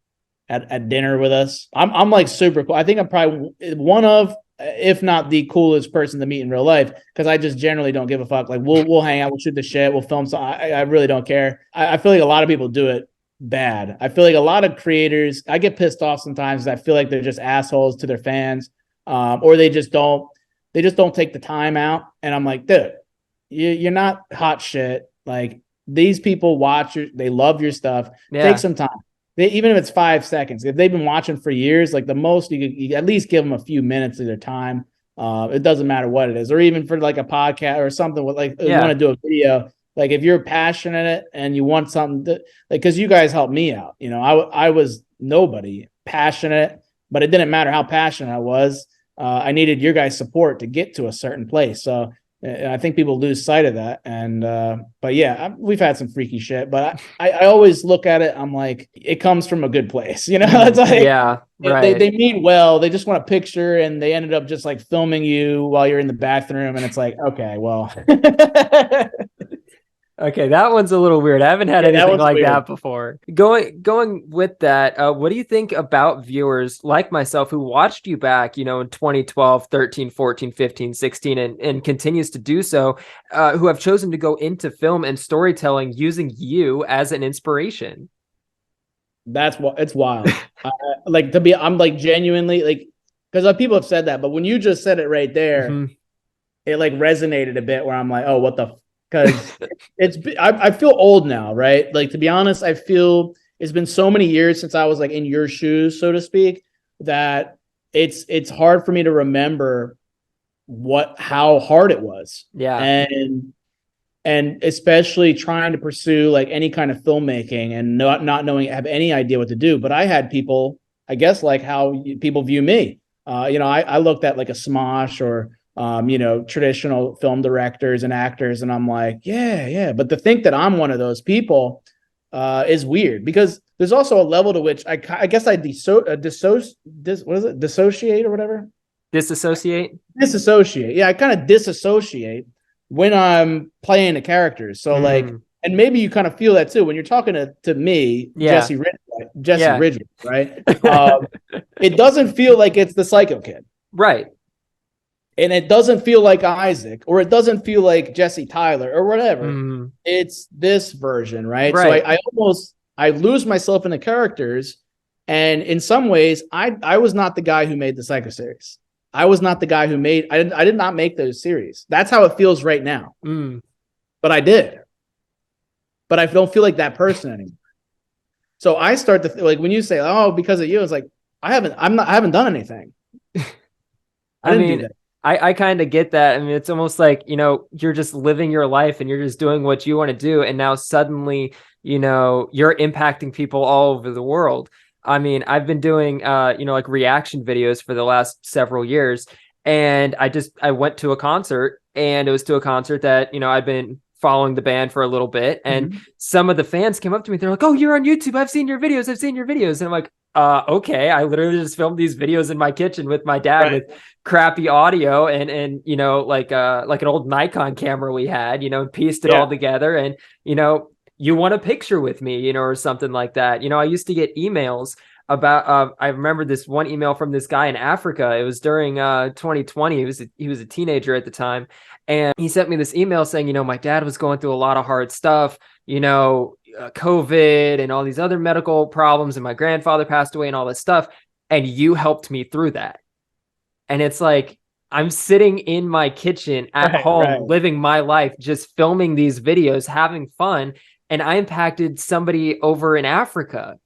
at dinner with us. I'm like super cool. I think I'm probably one of, if not the coolest person to meet in real life, because I just generally don't give a fuck. Like we'll hang out, we'll shoot the shit, we'll film. So I really don't care. I feel like a lot of people do it bad. I feel like a lot of creators, I get pissed off sometimes. I feel like they're just assholes to their fans, or they just don't take the time out. And I'm like, dude, you're not hot shit. Like these people watch they love your stuff. Yeah. Take some time. Even if it's 5 seconds, if they've been watching for years, like the most you at least give them a few minutes of their time. It doesn't matter what it is, or even for like a podcast or something with like you want to do a video. Like if you're passionate and you want something to, like, cause you guys helped me out, I was nobody passionate, but it didn't matter how passionate I was. I needed your guys' support to get to a certain place. So I think people lose sight of that. And, but yeah, we've had some freaky shit, but I always look at it. I'm like, it comes from a good place, It's like, yeah, right. They mean well, they just want a picture and they ended up just like filming you while you're in the bathroom. And it's like, okay, well, okay, that one's a little weird. I haven't had anything like that before. Going with that, what do you think about viewers like myself who watched you back, in 2012, 13, 14, 15, 16, and continues to do so, who have chosen to go into film and storytelling using you as an inspiration? It's wild. I'm like genuinely like, because people have said that, but when you just said it right there, it like resonated a bit where I'm like, oh, what the because I feel old now, right? Like, to be honest, I feel it's been so many years since I was like in your shoes, so to speak, that it's hard for me to remember how hard it was. Yeah. And especially trying to pursue like any kind of filmmaking and not knowing, have any idea what to do. But I had people, I guess, like how people view me. I looked at like a Smosh or traditional film directors and actors, and I'm like, yeah. But to think that I'm one of those people is weird, because there's also a level to which I guess I dissociate or whatever. Disassociate. Yeah, I kind of disassociate when I'm playing the characters. So like, and maybe you kind of feel that too when you're talking to me, Jesse Jesse Yeah. Ridgway, right? It doesn't feel like it's the Psycho Kid. Right. And it doesn't feel like Isaac, or it doesn't feel like Jesse Tyler or whatever. Mm. It's this version, right? Right. So I lose myself in the characters. And in some ways, I was not the guy who made the Psycho series. I was not the guy who I did not make those series. That's how it feels right now. Mm. But I did. But I don't feel like that person anymore. So I start to like when you say, "Oh, because of you," it's like I haven't done anything. I didn't do that. I kind of get that. I mean, it's almost like, you're just living your life and you're just doing what you want to do. And now suddenly, you're impacting people all over the world. I mean, I've been doing, like reaction videos for the last several years. And I went to a concert, and it was to a concert that, I've been following the band for a little bit. And some of the fans came up to me. They're like, "Oh, you're on YouTube. I've seen your videos. And I'm like, okay. I literally just filmed these videos in my kitchen with my dad with crappy audio and like an old Nikon camera we had, and pieced it all together. And, you want a picture with me, or something like that. I used to get emails about, I remember this one email from this guy in Africa. It was during 2020. He was a teenager at the time. And he sent me this email saying, my dad was going through a lot of hard stuff, COVID and all these other medical problems. And my grandfather passed away and all this stuff. And you helped me through that. And it's like, I'm sitting in my kitchen at home, living my life, just filming these videos, having fun. And I impacted somebody over in Africa.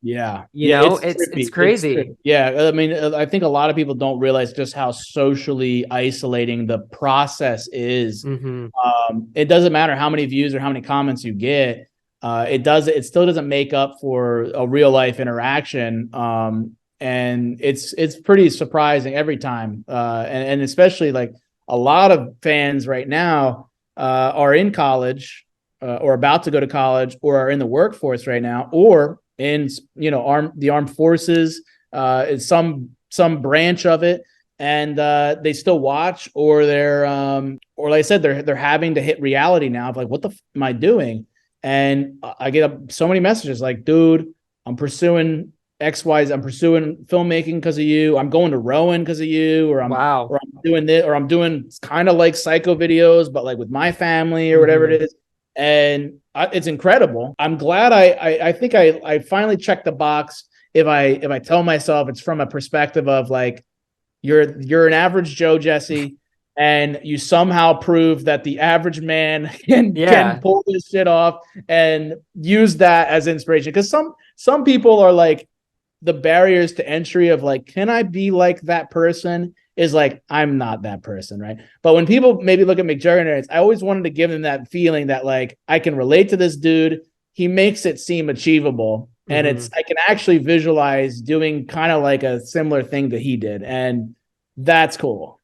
Yeah. It's crazy. I mean, I think a lot of people don't realize just how socially isolating the process is. It doesn't matter how many views or how many comments you get. It still doesn't make up for a real life interaction. And it's pretty surprising every time. And especially like a lot of fans right now are in college or about to go to college, or are in the workforce right now, or in the armed forces, some branch of it, and they still watch, or they're or like I said, they're having to hit reality now of like, what the am I doing? And I get so many messages like, "Dude, I'm pursuing XYZ. I'm pursuing filmmaking because of you. I'm going to Rowan because of you, or I'm doing this, or I'm doing kind of like Psycho videos, but like with my family or whatever it is." And it's incredible. I'm glad I think I finally checked the box. If I tell myself it's from a perspective of like, you're an average Joe, Jesse, and you somehow prove that the average man can pull this shit off and use that as inspiration. Because some people are like, the barriers to entry of like, can I be like that person, is like, I'm not that person, right? But when people maybe look at McJuggerNuggets, I always wanted to give them that feeling that like, I can relate to this dude. He makes it seem achievable, and I can actually visualize doing kind of like a similar thing that he did, and that's cool.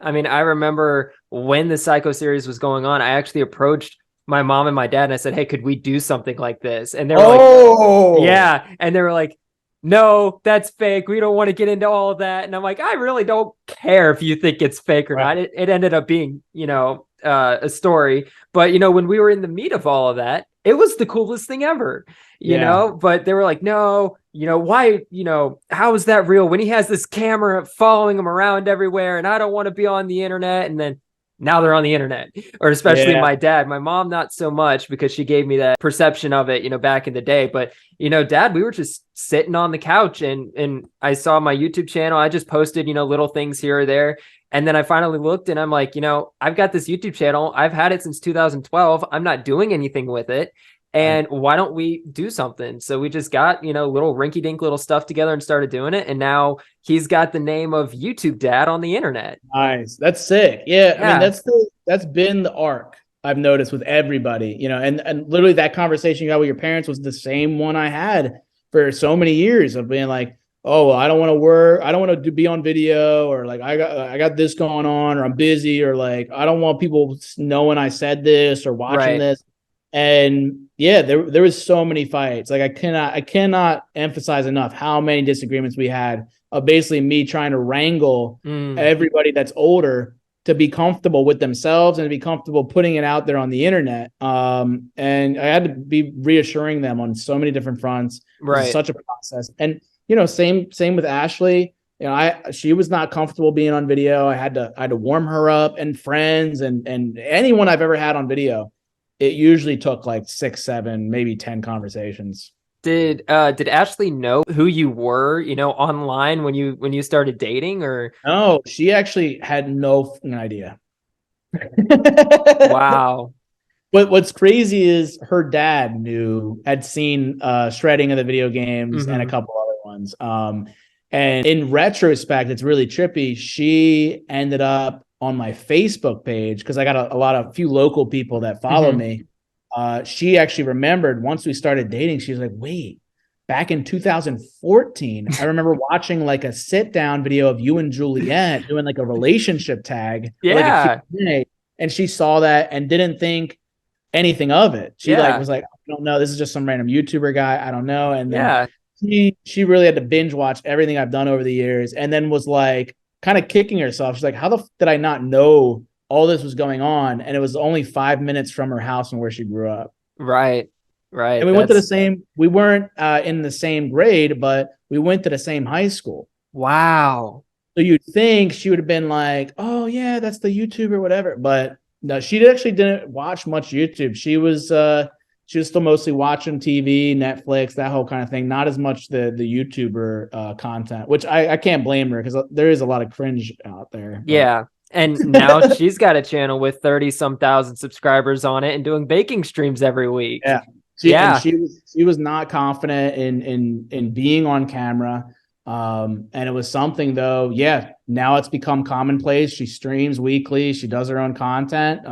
I mean, I remember when the Psycho series was going on, I actually approached my mom and my dad and I said, "Hey, could we do something like this?" And they were like, "Yeah," and they were like, "No, that's fake. We don't want to get into all of that." And I'm like, I really don't care if you think it's fake or not. It ended up being, a story. But, when we were in the meat of all of that, it was the coolest thing ever, you know, but they were like, "No, why, how is that real when he has this camera following him around everywhere? And I don't want to be on the internet." And then now they're on the internet, or especially my dad. My mom, not so much, because she gave me that perception of it, back in the day. But, Dad, we were just sitting on the couch and I saw my YouTube channel. I just posted, little things here or there. And then I finally looked and I'm like, I've got this YouTube channel. I've had it since 2012. I'm not doing anything with it. And why don't we do something? So we just got, little rinky-dink little stuff together and started doing it. And now he's got the name of YouTube Dad on the internet. Nice. That's sick. Yeah. I mean, that's been the arc I've noticed with everybody, and literally that conversation you had with your parents was the same one I had for so many years of being like, "Oh, well, I don't want to work. I don't want to be on video," or like, I got this going on, or I'm busy, or like, I don't want people knowing I said this or watching this. And there was so many fights. Like I cannot emphasize enough how many disagreements we had of basically me trying to wrangle everybody that's older to be comfortable with themselves and to be comfortable putting it out there on the internet. And I had to be reassuring them on so many different fronts. It's such a process. And, you know, same with Ashley. You know, she was not comfortable being on video. I had to warm her up, and friends and anyone I've ever had on video. It usually took like 6, 7, maybe 10 conversations. Did Ashley know who you were, you know, online when you started dating, or? No, she actually had no idea. Wow. But what's crazy is her dad had seen shredding of the video games and a couple other ones. And in retrospect, it's really trippy. She ended up on my Facebook page because I got a few local people that follow me. She actually remembered once we started dating, she was like, wait, back in 2014, I remember watching like a sit down video of you and Juliet doing like a relationship tag. Yeah. Like and she saw that and didn't think anything of it. She was like, I don't know. This is just some random YouTuber guy. I don't know. And then she really had to binge watch everything I've done over the years, and then was like kind of kicking herself. She's like, how the did I not know all this was going on? And it was only 5 minutes from her house and where she grew up. Right. And we went to the same, we weren't in the same grade, but we went to the same high school. Wow. So you'd think she would have been like, oh yeah, that's the YouTuber, whatever. But no, she actually didn't watch much YouTube. She was still mostly watching TV, Netflix, that whole kind of thing. Not as much the YouTuber content, which I can't blame her because there is a lot of cringe out there. Yeah. And now she's got a channel with 30-some thousand subscribers on it and doing baking streams every week. Yeah. She was not confident in being on camera. And it was something though. Yeah. Now it's become commonplace. She streams weekly. She does her own content.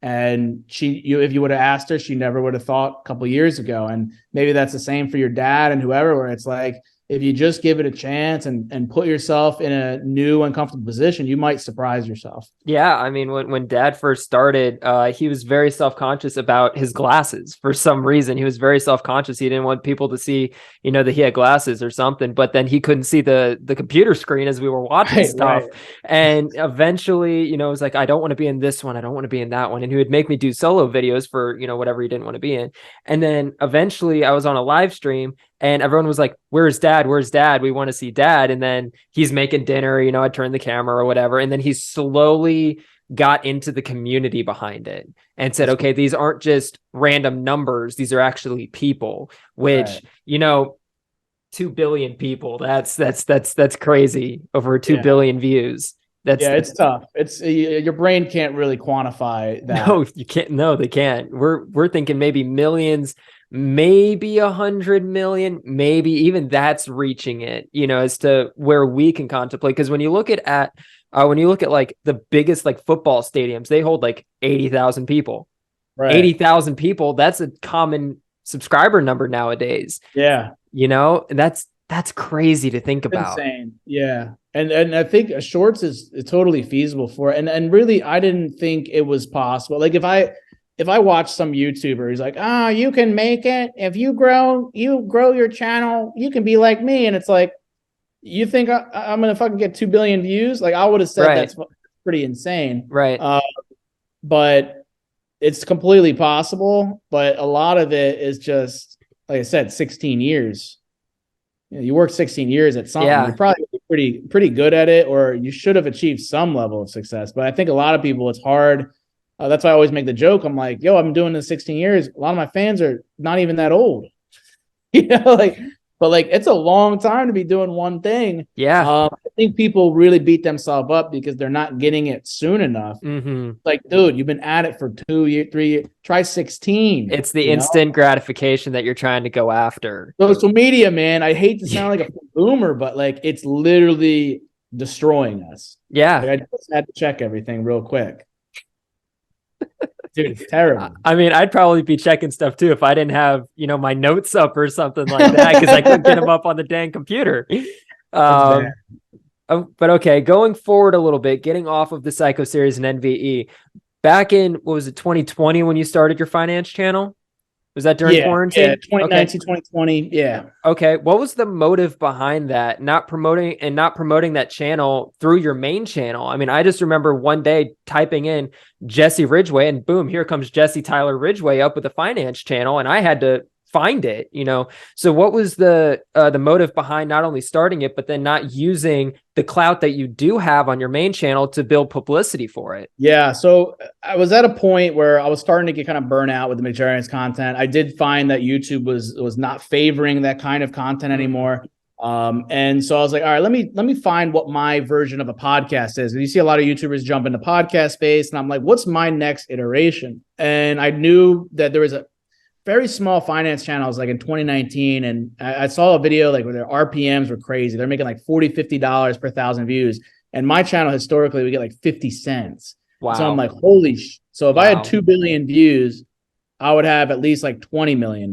And if you would have asked her, she never would have thought a couple of years ago. And maybe that's the same for your dad and whoever, where it's like, if you just give it a chance and put yourself in a new uncomfortable position, you might surprise yourself. Yeah. I mean, when dad first started, he was very self-conscious about his glasses. For some reason, he was very self-conscious. He didn't want people to see, you know, that he had glasses or something, but then he couldn't see the computer screen as we were watching stuff. Right. And eventually, you know, it was like, I don't want to be in this one. I don't want to be in that one. And he would make me do solo videos for, you know, whatever he didn't want to be in. And then eventually I was on a live stream and everyone was like, where's dad? Where's dad? We want to see dad. And then he's making dinner, you know, I turned the camera or whatever. And then he slowly got into the community behind it and said, okay, these aren't just random numbers. These are actually people, which, you know, 2 billion people, that's crazy. Over 2 billion views. It's tough. It's your brain can't really quantify that. No, you can't. No, they can't. We're thinking maybe millions, maybe 100 million, maybe even that's reaching it, you know, as to where we can contemplate. Because when you look at like the biggest like football stadiums, they hold like 80,000 people. Right. 80,000 people. That's a common subscriber number nowadays. Yeah. You know, that's crazy to think about. Insane. Yeah. And I think shorts is totally feasible for it. And really, I didn't think it was possible. Like if I watch some YouTuber, he's like, you can make it. If you grow your channel, you can be like me. And it's like, you think I'm going to fucking get 2 billion views? Like I would have said that's pretty insane. Right. But it's completely possible. But a lot of it is just, like I said, 16 years. You work 16 years at something. You're probably pretty good at it, or you should have achieved some level of success. But I think a lot of people, it's hard. That's why I always make the joke. I'm like, yo, I've been doing this 16 years. A lot of my fans are not even that old. You know, but it's a long time to be doing one thing. Yeah. I think people really beat themselves up because they're not getting it soon enough. Mm-hmm. Like, dude, you've been at it for 2 years, 3 years. Try 16. It's the instant gratification that you're trying to go after. Social media, man. I hate to sound like a boomer, but like it's literally destroying us. Yeah. Like, I just had to check everything real quick. Dude, it's terrible. I mean, I'd probably be checking stuff too if I didn't have, you know, my notes up or something like that, because I couldn't get them up on the dang computer. But okay, going forward a little bit, getting off of the Psycho series and NVE, back in, what was it, 2020 when you started your finance channel? Was that during Yeah, quarantine? 2019, 2020. Yeah. Okay. What was the motive behind that? Not promoting that channel through your main channel. I mean, I just remember one day typing in Jesse Ridgway and boom, here comes Jesse Tyler Ridgway up with a finance channel. And I had to find it, So what was the motive behind not only starting it, but then not using the clout that you do have on your main channel to build publicity for it? Yeah. So I was at a point where I was starting to get kind of burnout with the McJuggerNuggets content. I did find that YouTube was not favoring that kind of content anymore. And so I was like, all right, let me find what my version of a podcast is. And you see a lot of YouTubers jump into podcast space, and I'm like, what's my next iteration? And I knew that there was a very small finance channels like in 2019. And I saw a video like where their RPMs were crazy. They're making like $40, $50 per 1,000 views. And my channel historically, we get like 50 cents. Wow. So I'm like, so if I had 2 billion views, I would have at least like $20 million.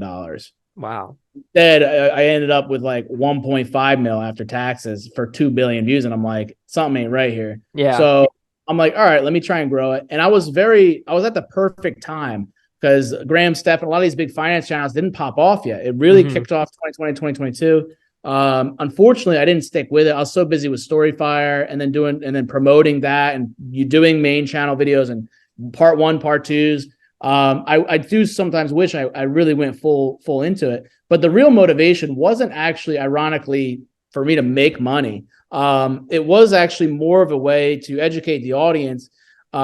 Wow. Instead, I ended up with like 1.5 mil after taxes for 2 billion views. And I'm like, something ain't right here. Yeah. So I'm like, all right, let me try and grow it. And I was at the perfect time, because Graham Steph and a lot of these big finance channels didn't pop off yet. It really kicked off 2020, 2022. Unfortunately, I didn't stick with it. I was so busy with Storyfire and then promoting that and you doing main channel videos and part 1, part 2s. I do sometimes wish I really went full into it. But the real motivation wasn't actually, ironically, for me to make money. It was actually more of a way to educate the audience,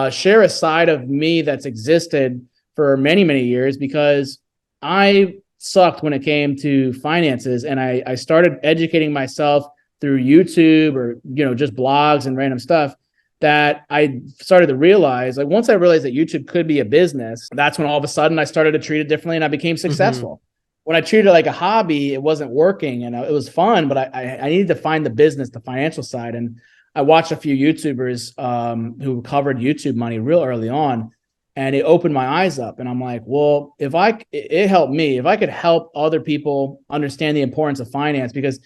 share a side of me that's existed for many, many years, because I sucked when it came to finances. And I started educating myself through YouTube or, just blogs and random stuff, that I started to realize, like, once I realized that YouTube could be a business, that's when all of a sudden I started to treat it differently and I became successful. When I treated it like a hobby, it wasn't working and it was fun, but I needed to find the business, the financial side. And I watched a few YouTubers who covered YouTube money real early on. And it opened my eyes up. And I'm like, well, it helped me. If I could help other people understand the importance of finance, because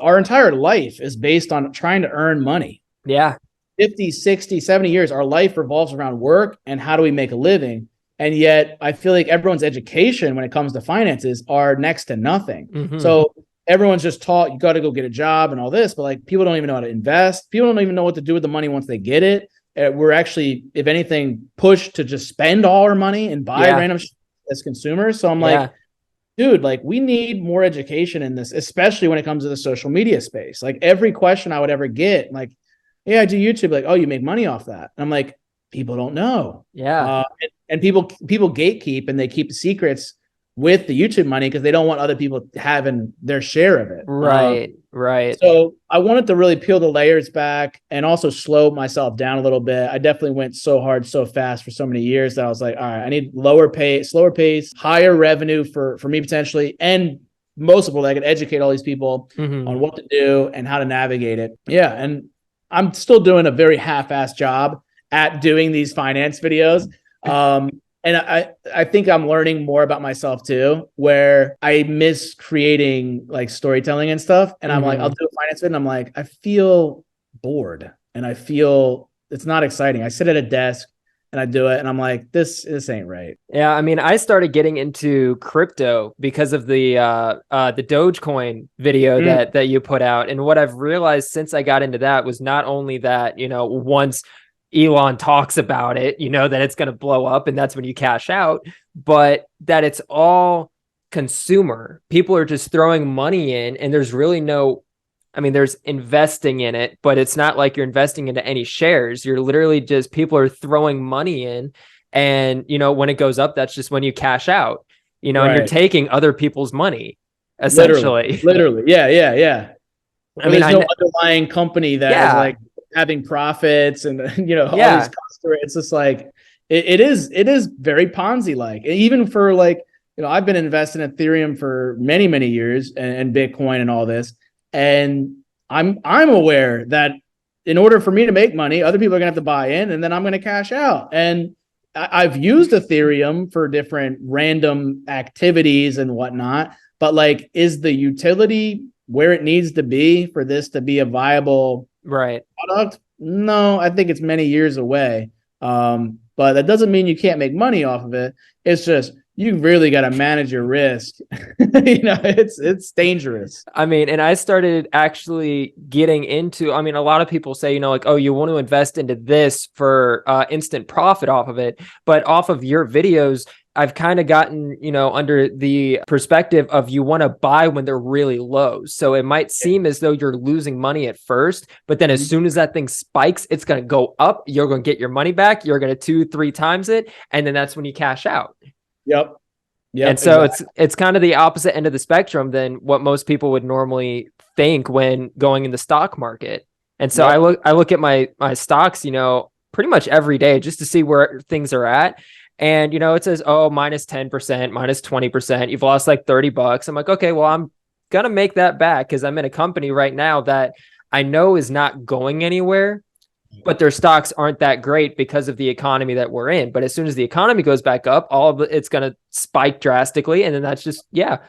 our entire life is based on trying to earn money. Yeah. 50, 60, 70 years, our life revolves around work and how do we make a living. And yet I feel like everyone's education when it comes to finances are next to nothing. So everyone's just taught, you got to go get a job and all this, but like people don't even know how to invest. People don't even know what to do with the money once they get it. We're actually, if anything, pushed to just spend all our money and buy random shit as consumers. So I'm like, dude, like we need more education in this, especially when it comes to the social media space. Like every question I would ever get, like, yeah, I do YouTube. Like, oh, you make money off that. And I'm like, people don't know. Yeah. And people gatekeep and they keep secrets with the YouTube money because they don't want other people having their share of it. Right. So I wanted to really peel the layers back and also slow myself down a little bit. I definitely went so hard, so fast for so many years that I was like, all right, I need slower pace, higher revenue for me potentially. And most of all, I could educate all these people on what to do and how to navigate it. Yeah. And I'm still doing a very half-assed job at doing these finance videos. And I think I'm learning more about myself too, where I miss creating like storytelling and stuff. And I'm like, I'll do a finance video and I'm like, I feel bored and I feel it's not exciting. I sit at a desk and I do it and I'm like, this ain't right. Yeah. I mean, I started getting into crypto because of the Dogecoin video that you put out. And what I've realized since I got into that was not only that, once Elon talks about it, that it's going to blow up and that's when you cash out, but that it's all consumer. People are just throwing money in and there's really there's investing in it, but it's not like you're investing into any shares. You're literally just, people are throwing money in and, when it goes up, that's just when you cash out, and you're taking other people's money essentially. Literally. Yeah. I mean, there's no underlying company that is like having profits and all these customers. It's just like it is very Ponzi like. Even for like, I've been investing in Ethereum for many, many years and Bitcoin and all this. And I'm aware that in order for me to make money, other people are gonna have to buy in and then I'm gonna cash out. And I've used Ethereum for different random activities and whatnot, but like, is the utility where it needs to be for this to be a viable product? No, I think it's many years away. But that doesn't mean you can't make money off of it. It's just you really got to manage your risk. It's dangerous. I mean, and I started actually getting into, I mean, a lot of people say, like, oh, you want to invest into this for instant profit off of it. But off of your videos, I've kind of gotten, under the perspective of you want to buy when they're really low. So it might seem as though you're losing money at first, but then as soon as that thing spikes, it's going to go up. You're going to get your money back. You're going to 2-3 times it. And then that's when you cash out. Yep. Yep, and so exactly. it's kind of the opposite end of the spectrum than what most people would normally think when going in the stock market. And so yep. I look at my stocks, pretty much every day just to see where things are at. And, it says, oh, minus 10%, minus 20%. You've lost like $30. I'm like, okay, well, I'm going to make that back because I'm in a company right now that I know is not going anywhere, but their stocks aren't that great because of the economy that we're in. But as soon as the economy goes back up, it's going to spike drastically. And then that's just, yeah.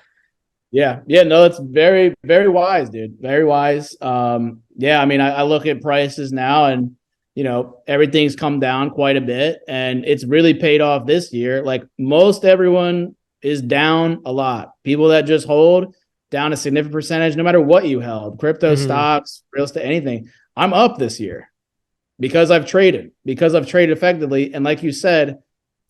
Yeah. No, that's very, very wise, dude. Very wise. I mean, I look at prices now and, everything's come down quite a bit and it's really paid off this year. Like most everyone is down a lot. People that just hold down a significant percentage, no matter what you held, crypto, stocks, real estate, anything. I'm up this year. Because I've traded effectively. And like you said,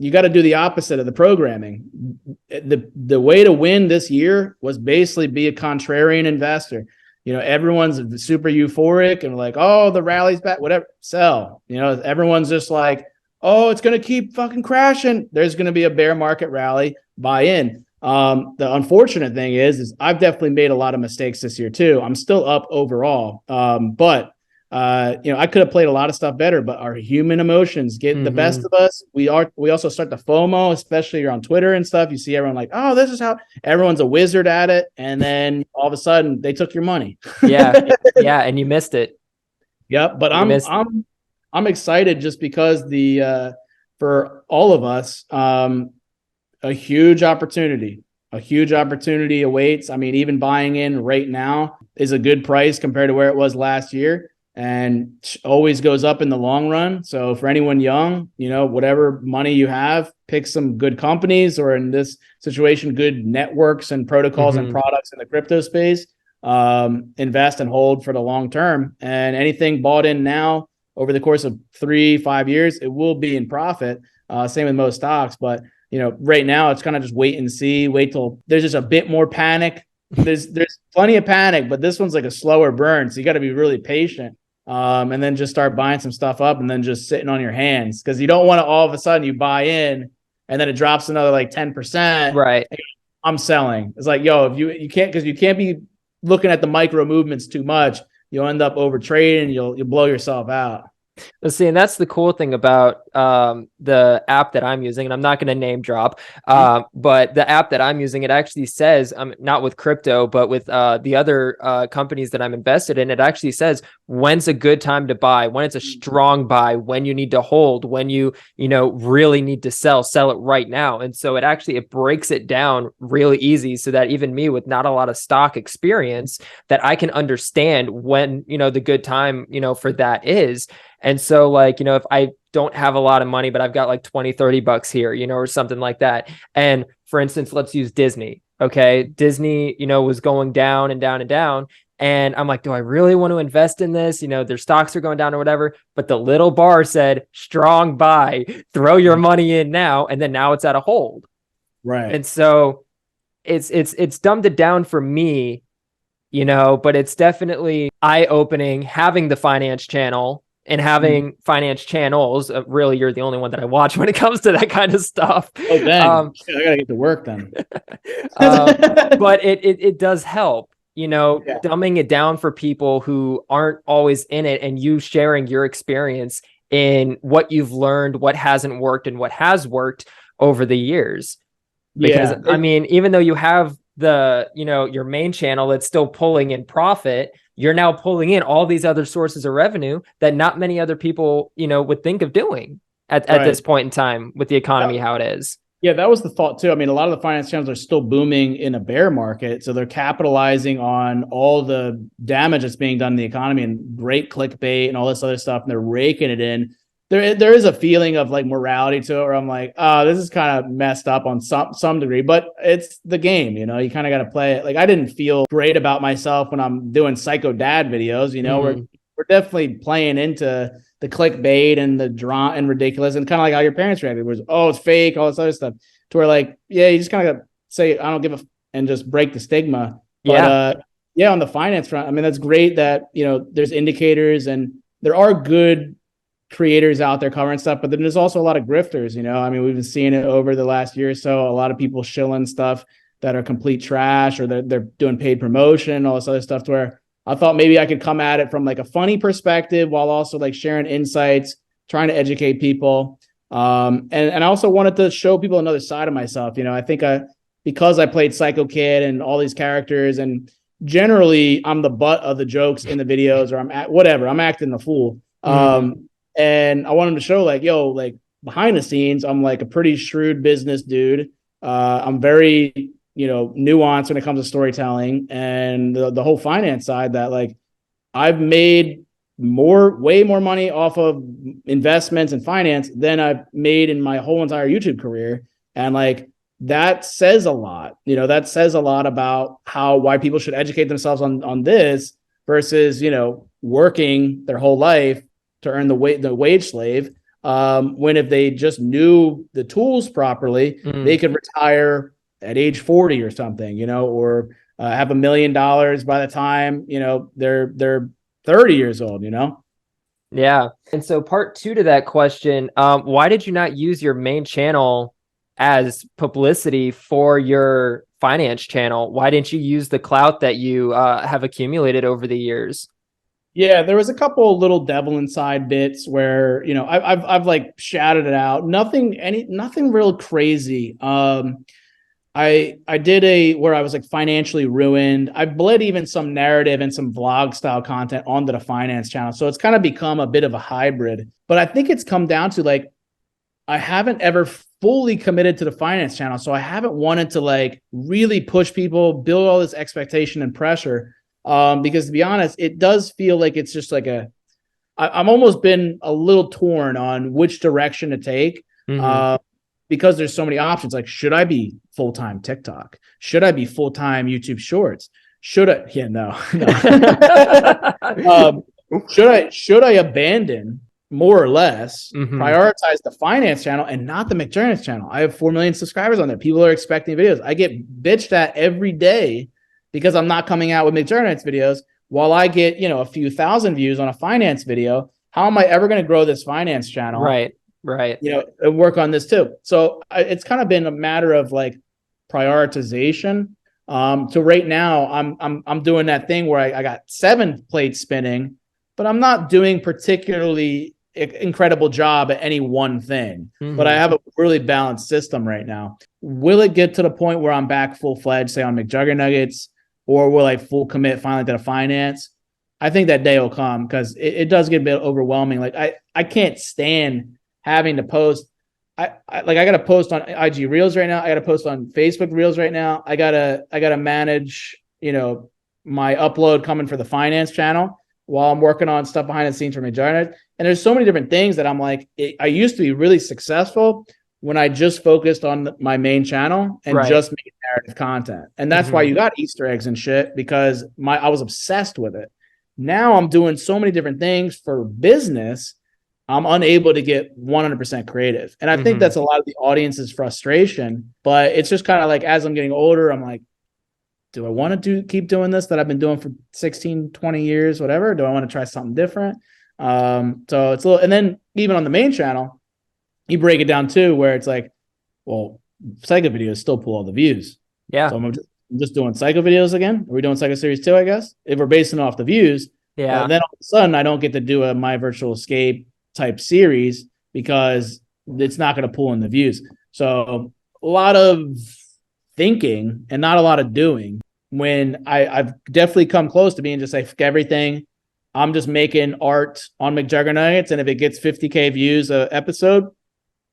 you got to do the opposite of the programming. The way to win this year was basically be a contrarian investor. Everyone's super euphoric and like, oh, the rally's back, whatever, sell. Everyone's just like, oh, it's going to keep fucking crashing. There's going to be a bear market rally, buy in. The unfortunate thing is I've definitely made a lot of mistakes this year too. I'm still up overall. But I could have played a lot of stuff better, but our human emotions get the best of us. We also start the FOMO, especially you're on Twitter and stuff. You see everyone like, oh, this is how everyone's a wizard at it. And then all of a sudden they took your money. Yeah. And you missed it. Yep. But I'm excited just because for all of us, a huge opportunity awaits. I mean, even buying in right now is a good price compared to where it was last year. And always goes up in the long run. So for anyone young, whatever money you have, pick some good companies, or in this situation, good networks and protocols and products in the crypto space. Invest and hold for the long term. And anything bought in now over the course of 3-5 years, it will be in profit. Same with most stocks. But right now it's kind of just wait and see. Wait till there's just a bit more panic. There's plenty of panic, but this one's like a slower burn. So you got to be really patient. And then just start buying some stuff up and then just sitting on your hands, because you don't want to all of a sudden you buy in and then it drops another like 10%. Right. I'm selling. It's like, yo, if you can't, because you can't be looking at the micro movements too much. You'll end up over trading. You'll blow yourself out. Let's see, and that's the cool thing about the app that I'm using, and I'm not going to name drop, but the app that I'm using, it actually says, not with crypto, but with the other companies that I'm invested in, it actually says when's a good time to buy, when it's a strong buy, when you need to hold, when you really need to sell it right now. And so it breaks it down really easy so that even me with not a lot of stock experience, that I can understand when, the good time, for that is. And so like, if I don't have a lot of money, but I've got like $20-$30 here, or something like that. And for instance, let's use Disney. Okay. Disney, was going down and down and down. And I'm like, do I really want to invest in this? Their stocks are going down or whatever. But the little bar said, strong buy, throw your money in now. And then now it's at a hold. Right. And so it's dumbed it down for me, but it's definitely eye-opening having the finance channel. And having finance channels, really, you're the only one that I watch when it comes to that kind of stuff. Oh, dang. I gotta get to work then. But it does help, dumbing it down for people who aren't always in it, and you sharing your experience in what you've learned, what hasn't worked, and what has worked over the years. Because I mean, even though you have the your main channel that's still pulling in profit, you're now pulling in all these other sources of revenue that not many other people would think of doing at this point in time with the economy how it is. Yeah, that was the thought too. I mean, a lot of the finance channels are still booming in a bear market, so they're capitalizing on all the damage that's being done in the economy and great clickbait and all this other stuff, and they're raking it in. there is a feeling of like morality to it where I'm like, oh, this is kind of messed up on some degree, but it's the game, you kind of got to play it. Like I didn't feel great about myself when I'm doing psycho dad videos, we're definitely playing into the clickbait and the draw and ridiculous and kind of like how your parents reacted was, oh, it's fake, all this other stuff, to where like, yeah, you just kind of got to say, I don't give a and just break the stigma. But yeah, on the finance front, I mean, that's great that, there's indicators and there are good creators out there covering stuff, but then there's also a lot of grifters, I mean, we've been seeing it over the last year or so, a lot of people shilling stuff that are complete trash, or they're doing paid promotion, all this other stuff, to where I thought maybe I could come at it from like a funny perspective while also like sharing insights, trying to educate people. And I also wanted to show people another side of myself. I think because I played Psycho Kid and all these characters, and generally I'm the butt of the jokes in the videos, or I'm acting the fool. And I want them to show like, yo, like behind the scenes, I'm like a pretty shrewd business dude. I'm very, nuanced when it comes to storytelling, and the whole finance side, that like I've made way more money off of investments and finance than I've made in my whole entire YouTube career. And like, that says a lot, that says a lot about why people should educate themselves on this versus, working their whole life to earn the wage slave. When if they just knew the tools properly, they could retire at age 40 or something, or have $1 million by the time, they're 30 years old, Yeah. And so part 2 to that question, why did you not use your main channel as publicity for your finance channel? Why didn't you use the clout that you have accumulated over the years? Yeah, there was a couple little devil inside bits where, I've like shouted it out. Nothing real crazy. I did where I was like financially ruined. I bled even some narrative and some vlog style content onto the finance channel. So it's kind of become a bit of a hybrid, but I think it's come down to like, I haven't ever fully committed to the finance channel. So I haven't wanted to like really push people, build all this expectation and pressure. Because to be honest, it does feel like it's just like I'm almost been a little torn on which direction to take. Because there's so many options. Like, should I be full-time TikTok? Should I be full-time YouTube Shorts? Should I? Yeah, no. Should I abandon more or less, prioritize the finance channel and not the McJuggerNuggets channel? I have 4 million subscribers on there. People are expecting videos. I get bitched at every day because I'm not coming out with McJuggerNuggets videos, while I get, a few thousand views on a finance video. How am I ever going to grow this finance channel? Right. And work on this too. So it's kind of been a matter of like prioritization. So right now I'm doing that thing where I got 7 plates spinning, but I'm not doing particularly incredible job at any one thing. But I have a really balanced system right now. Will it get to the point where I'm back full-fledged, say on McJuggerNuggets, or will I full commit finally to the finance? I think that day will come, because it does get a bit overwhelming. Like I can't stand having to post. I got to post on IG Reels right now. I got to post on Facebook Reels right now. I gotta manage, my upload coming for the finance channel while I'm working on stuff behind the scenes for McJuggerNuggets. And there's so many different things that I'm like, I used to be really successful when I just focused on my main channel and just made narrative content. And that's why you got Easter eggs and shit, because I was obsessed with it. Now I'm doing so many different things for business, I'm unable to get 100% creative. And I think that's a lot of the audience's frustration, but it's just kind of like, as I'm getting older, I'm like, do I want to keep doing this that I've been doing for 16, 20 years, whatever? Do I want to try something different? So it's a little, and then even on the main channel, you break it down too, where it's like, well, psycho videos still pull all the views. Yeah. So I'm just doing psycho videos again. Are we doing psycho series 2, I guess? If we're basing it off the views, then all of a sudden I don't get to do a My Virtual Escape type series because it's not going to pull in the views. So a lot of thinking and not a lot of doing, when I've definitely come close to being just like, everything. I'm just making art on McJuggerNuggets, and if it gets 50K views a episode,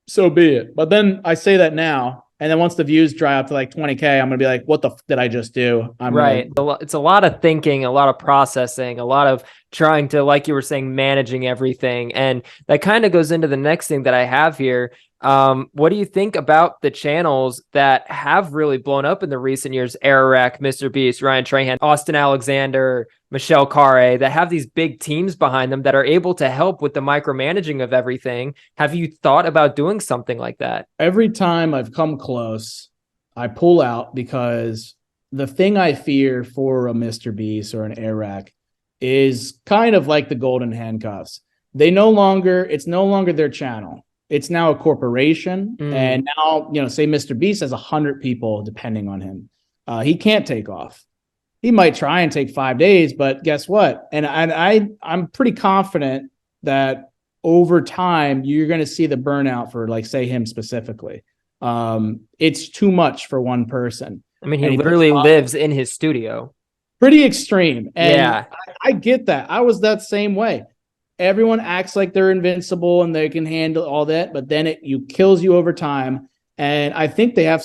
so be it. But then I say that now, And then once the views dry up to like 20K, I'm gonna be like, what the did I just do? Right. It's a lot of thinking, a lot of processing, a lot of trying to, like you were saying, managing everything. And that kind of goes into the next thing that I have here. What do you think about the channels that have really blown up in the recent years? Ararak, Mr. Beast, Ryan Trahan, Austin Alexander, Michelle Carre, that have these big teams behind them that are able to help with the micromanaging of everything. Have you thought about doing something like that? Every time I've come close, I pull out because the thing I fear for a Mr. Beast or an Ararak is kind of like the golden handcuffs. It's no longer their channel. It's now a corporation. And now, say Mr. Beast has 100 people depending on him. He can't take off. He might try and take 5 days, but guess what? And I'm pretty confident that over time, you're going to see the burnout for, like, say, him specifically. It's too much for one person. I mean, he literally lives in his studio. Pretty extreme. And yeah. I get that. I was that same way. Everyone acts like they're invincible and they can handle all that, but then it kills you over time. And I think they have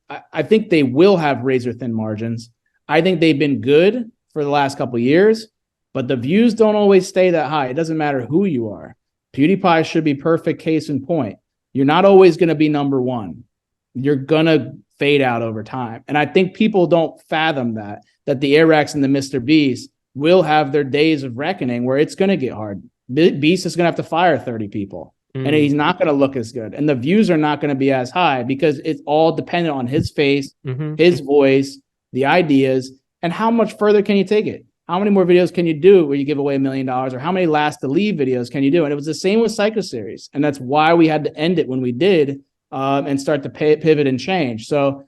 I think they will have razor thin margins. I think they've been good for the last couple of years, but the views don't always stay that high. It doesn't matter who you are. PewDiePie should be perfect case in point. You're not always going to be number one. You're going to fade out over time. And I think people don't fathom that the Araks and the Mr. Beast will have their days of reckoning where it's going to get hard. Beast is going to have to fire 30 people and he's not going to look as good. And the views are not going to be as high because it's all dependent on his face, his voice, the ideas, and how much further can you take it? How many more videos can you do where you give away $1 million, or how many last to leave videos can you do? And it was the same with Psycho Series. And that's why we had to end it when we did and start to pivot and change. So,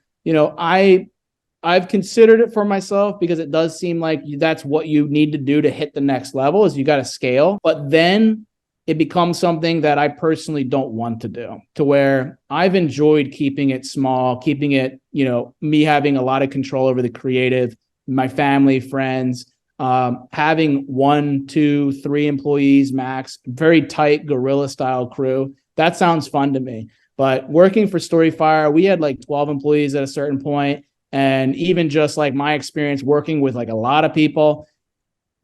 I've considered it for myself because it does seem like that's what you need to do to hit the next level is you got to scale. But then it becomes something that I personally don't want to do, to where I've enjoyed keeping it small, keeping it, me having a lot of control over the creative, my family, friends, having 1, 2, 3 employees max, very tight guerrilla style crew. That sounds fun to me. But working for Storyfire, we had like 12 employees at a certain point. And even just like my experience working with like a lot of people,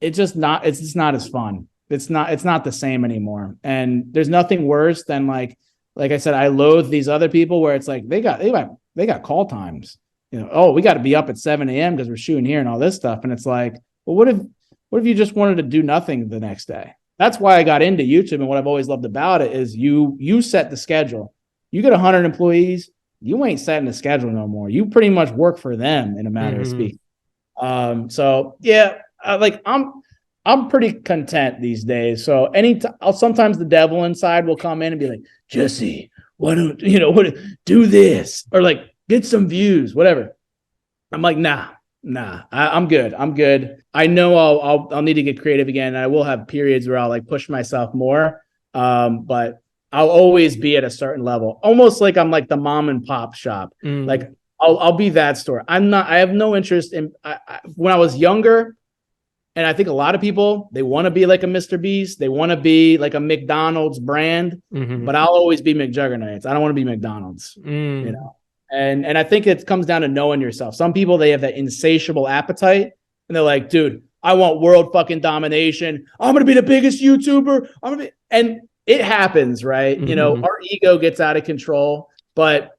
it's just not as fun. It's not the same anymore. And there's nothing worse than like I said, I loathe these other people where it's like they got call times. We got to be up at 7 a.m. because we're shooting here and all this stuff. And it's like, well, what if you just wanted to do nothing the next day? That's why I got into YouTube. And what I've always loved about it is you set the schedule. You get 100 employees, you ain't setting the schedule no more. You pretty much work for them in a matter of speaking. So yeah, I'm pretty content these days. So sometimes the devil inside will come in and be like, Jesse, why don't do this, or like get some views, whatever. I'm like, nah, I'm good. I know I'll need to get creative again. I will have periods where I'll like push myself more. But I'll always be at a certain level, almost like I'm like the mom and pop shop. Like I'll be that store. I have no interest in, when I was younger, and I think a lot of people, they want to be like a Mr. Beast. They want to be like a McDonald's brand, but I'll always be McJuggerNuggets. I don't want to be McDonald's, And I think it comes down to knowing yourself. Some people, they have that insatiable appetite and they're like, dude, I want world fucking domination. I'm going to be the biggest YouTuber. And it happens, right? Our ego gets out of control, but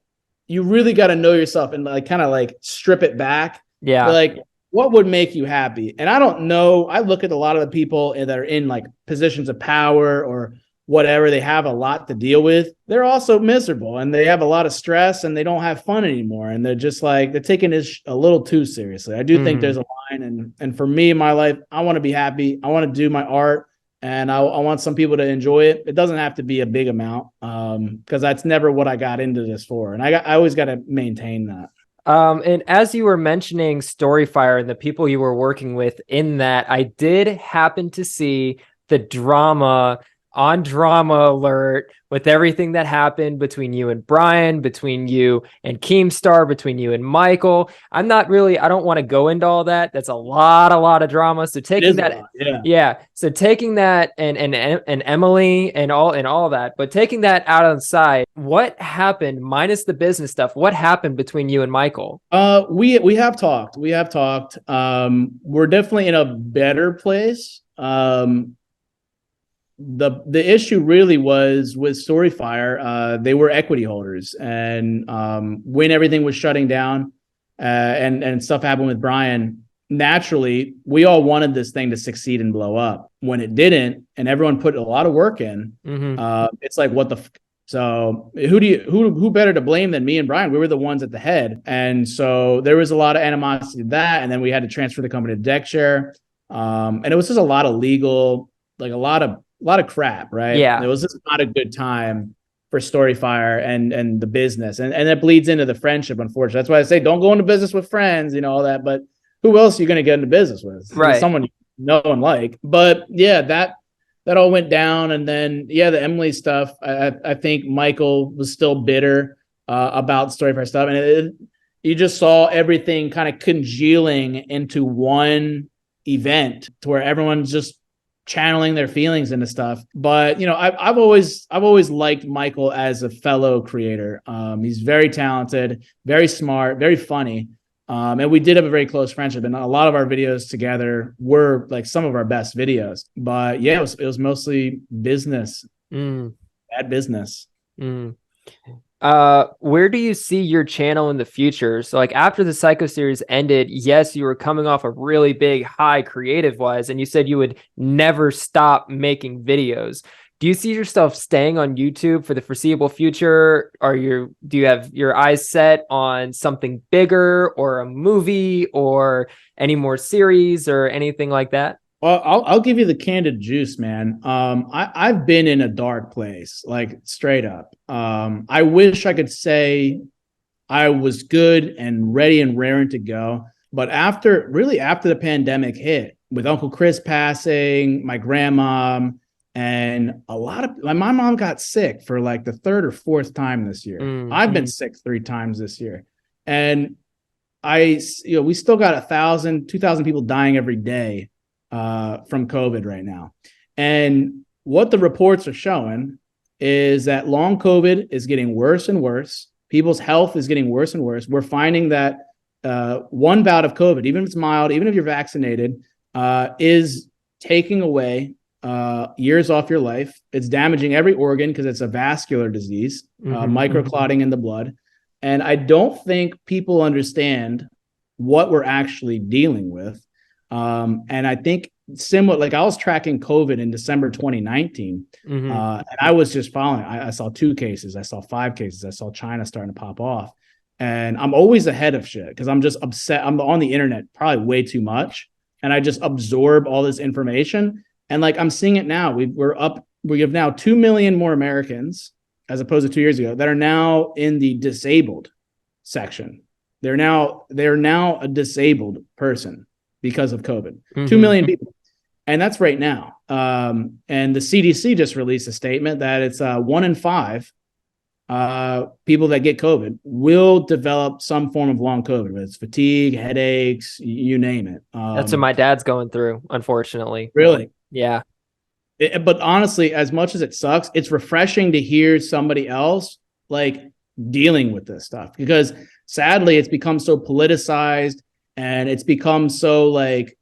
you really got to know yourself and like kind of like strip it back. Yeah. Like, what would make you happy? And I don't know. I look at a lot of the people that are in like positions of power or whatever. They have a lot to deal with. They're also miserable and they have a lot of stress and they don't have fun anymore. And they're just like, they're taking this a little too seriously. I do think there's a line. And for me in my life, I want to be happy. I want to do my art. And I want some people to enjoy it. It doesn't have to be a big amount because that's never what I got into this for. And I always got to maintain that. And as you were mentioning Storyfire and the people you were working with in that, I did happen to see the drama on drama alert with everything that happened between you and Brian, between you and Keemstar, between you and Michael. I don't want to go into all that. That's a lot of drama. So taking that, yeah. So taking that and Emily and all that, but taking that out on the side, what happened minus the business stuff? What happened between you and Michael? We have talked. We have talked. We're definitely in a better place. The issue really was with Storyfire. They were equity holders, and when everything was shutting down, and stuff happened with Brian, naturally we all wanted this thing to succeed and blow up. When it didn't, and everyone put a lot of work in, it's like, what the so who better to blame than me and Brian? We were the ones at the head, and so there was a lot of animosity to that, and then we had to transfer the company to deck share, and it was just a lot of legal, like a lot of crap, right? Yeah, it was just not a good time for Storyfire and the business, and that bleeds into the friendship, unfortunately. That's why I say don't go into business with friends, all that. But who else are you going to get into business with? Right. Someone you know and like. But yeah, that all went down, and then the Emily stuff. I think Michael was still bitter about Storyfire stuff, and you just saw everything kind of congealing into one event to where everyone's just channeling their feelings into stuff. But I've always liked Michael as a fellow creator. He's very talented, very smart, very funny. And we did have a very close friendship, and a lot of our videos together were like some of our best videos. But yeah, it was mostly business, bad business. Where do you see your channel in the future? So like after the Psycho series ended, yes, you were coming off a really big high creative wise, and you said you would never stop making videos. Do you see yourself staying on YouTube for the foreseeable future? Do you have your eyes set on something bigger or a movie or any more series or anything like that? Well, I'll give you the candid juice, man. I've been in a dark place, like straight up. I wish I could say I was good and ready and raring to go. But after the pandemic hit, with Uncle Chris passing, my grandma, and my mom got sick for like the third or fourth time this year. I've been sick 3 times this year. And we still got 1,000, 2,000 people dying every day from COVID right now. And what the reports are showing is that long COVID is getting worse and worse. People's health is getting worse and worse. We're finding that one bout of COVID, even if it's mild, even if you're vaccinated, is taking away years off your life. It's damaging every organ because it's a vascular disease, microclotting in the blood. And I don't think people understand what we're actually dealing with. And I think similar, like I was tracking COVID in December 2019, and I was just following. I saw 2 cases, I saw 5 cases, I saw China starting to pop off. And I'm always ahead of shit because I'm just upset. I'm on the internet probably way too much, and I just absorb all this information. And like I'm seeing it now. We have now 2 million more Americans, as opposed to 2 years ago, that are now in the disabled section. They're now a disabled person because of COVID. 2 million people. And that's right now. And the CDC just released a statement that it's 1 in 5 people that get COVID will develop some form of long COVID, whether it's fatigue, headaches, you name it. That's what my dad's going through, unfortunately. Really? Yeah. But honestly, as much as it sucks, it's refreshing to hear somebody else like dealing with this stuff, because sadly it's become so politicized and it's become so like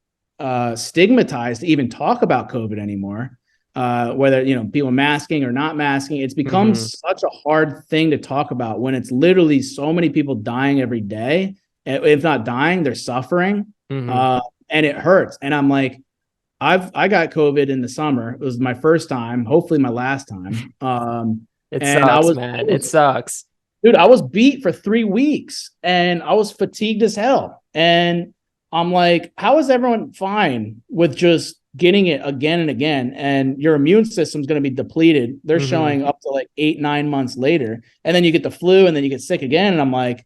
stigmatized to even talk about COVID anymore. Whether people masking or not masking, it's become such a hard thing to talk about when it's literally so many people dying every day. If not dying, they're suffering, and it hurts. And I'm like, I got COVID in the summer. It was my first time, hopefully my last time. It sucks. Dude, I was beat for 3 weeks and I was fatigued as hell. And I'm like, how is everyone fine with just getting it again and again? And your immune system's going to be depleted. They're showing up to like 8-9 months later. And then you get the flu and then you get sick again. And I'm like,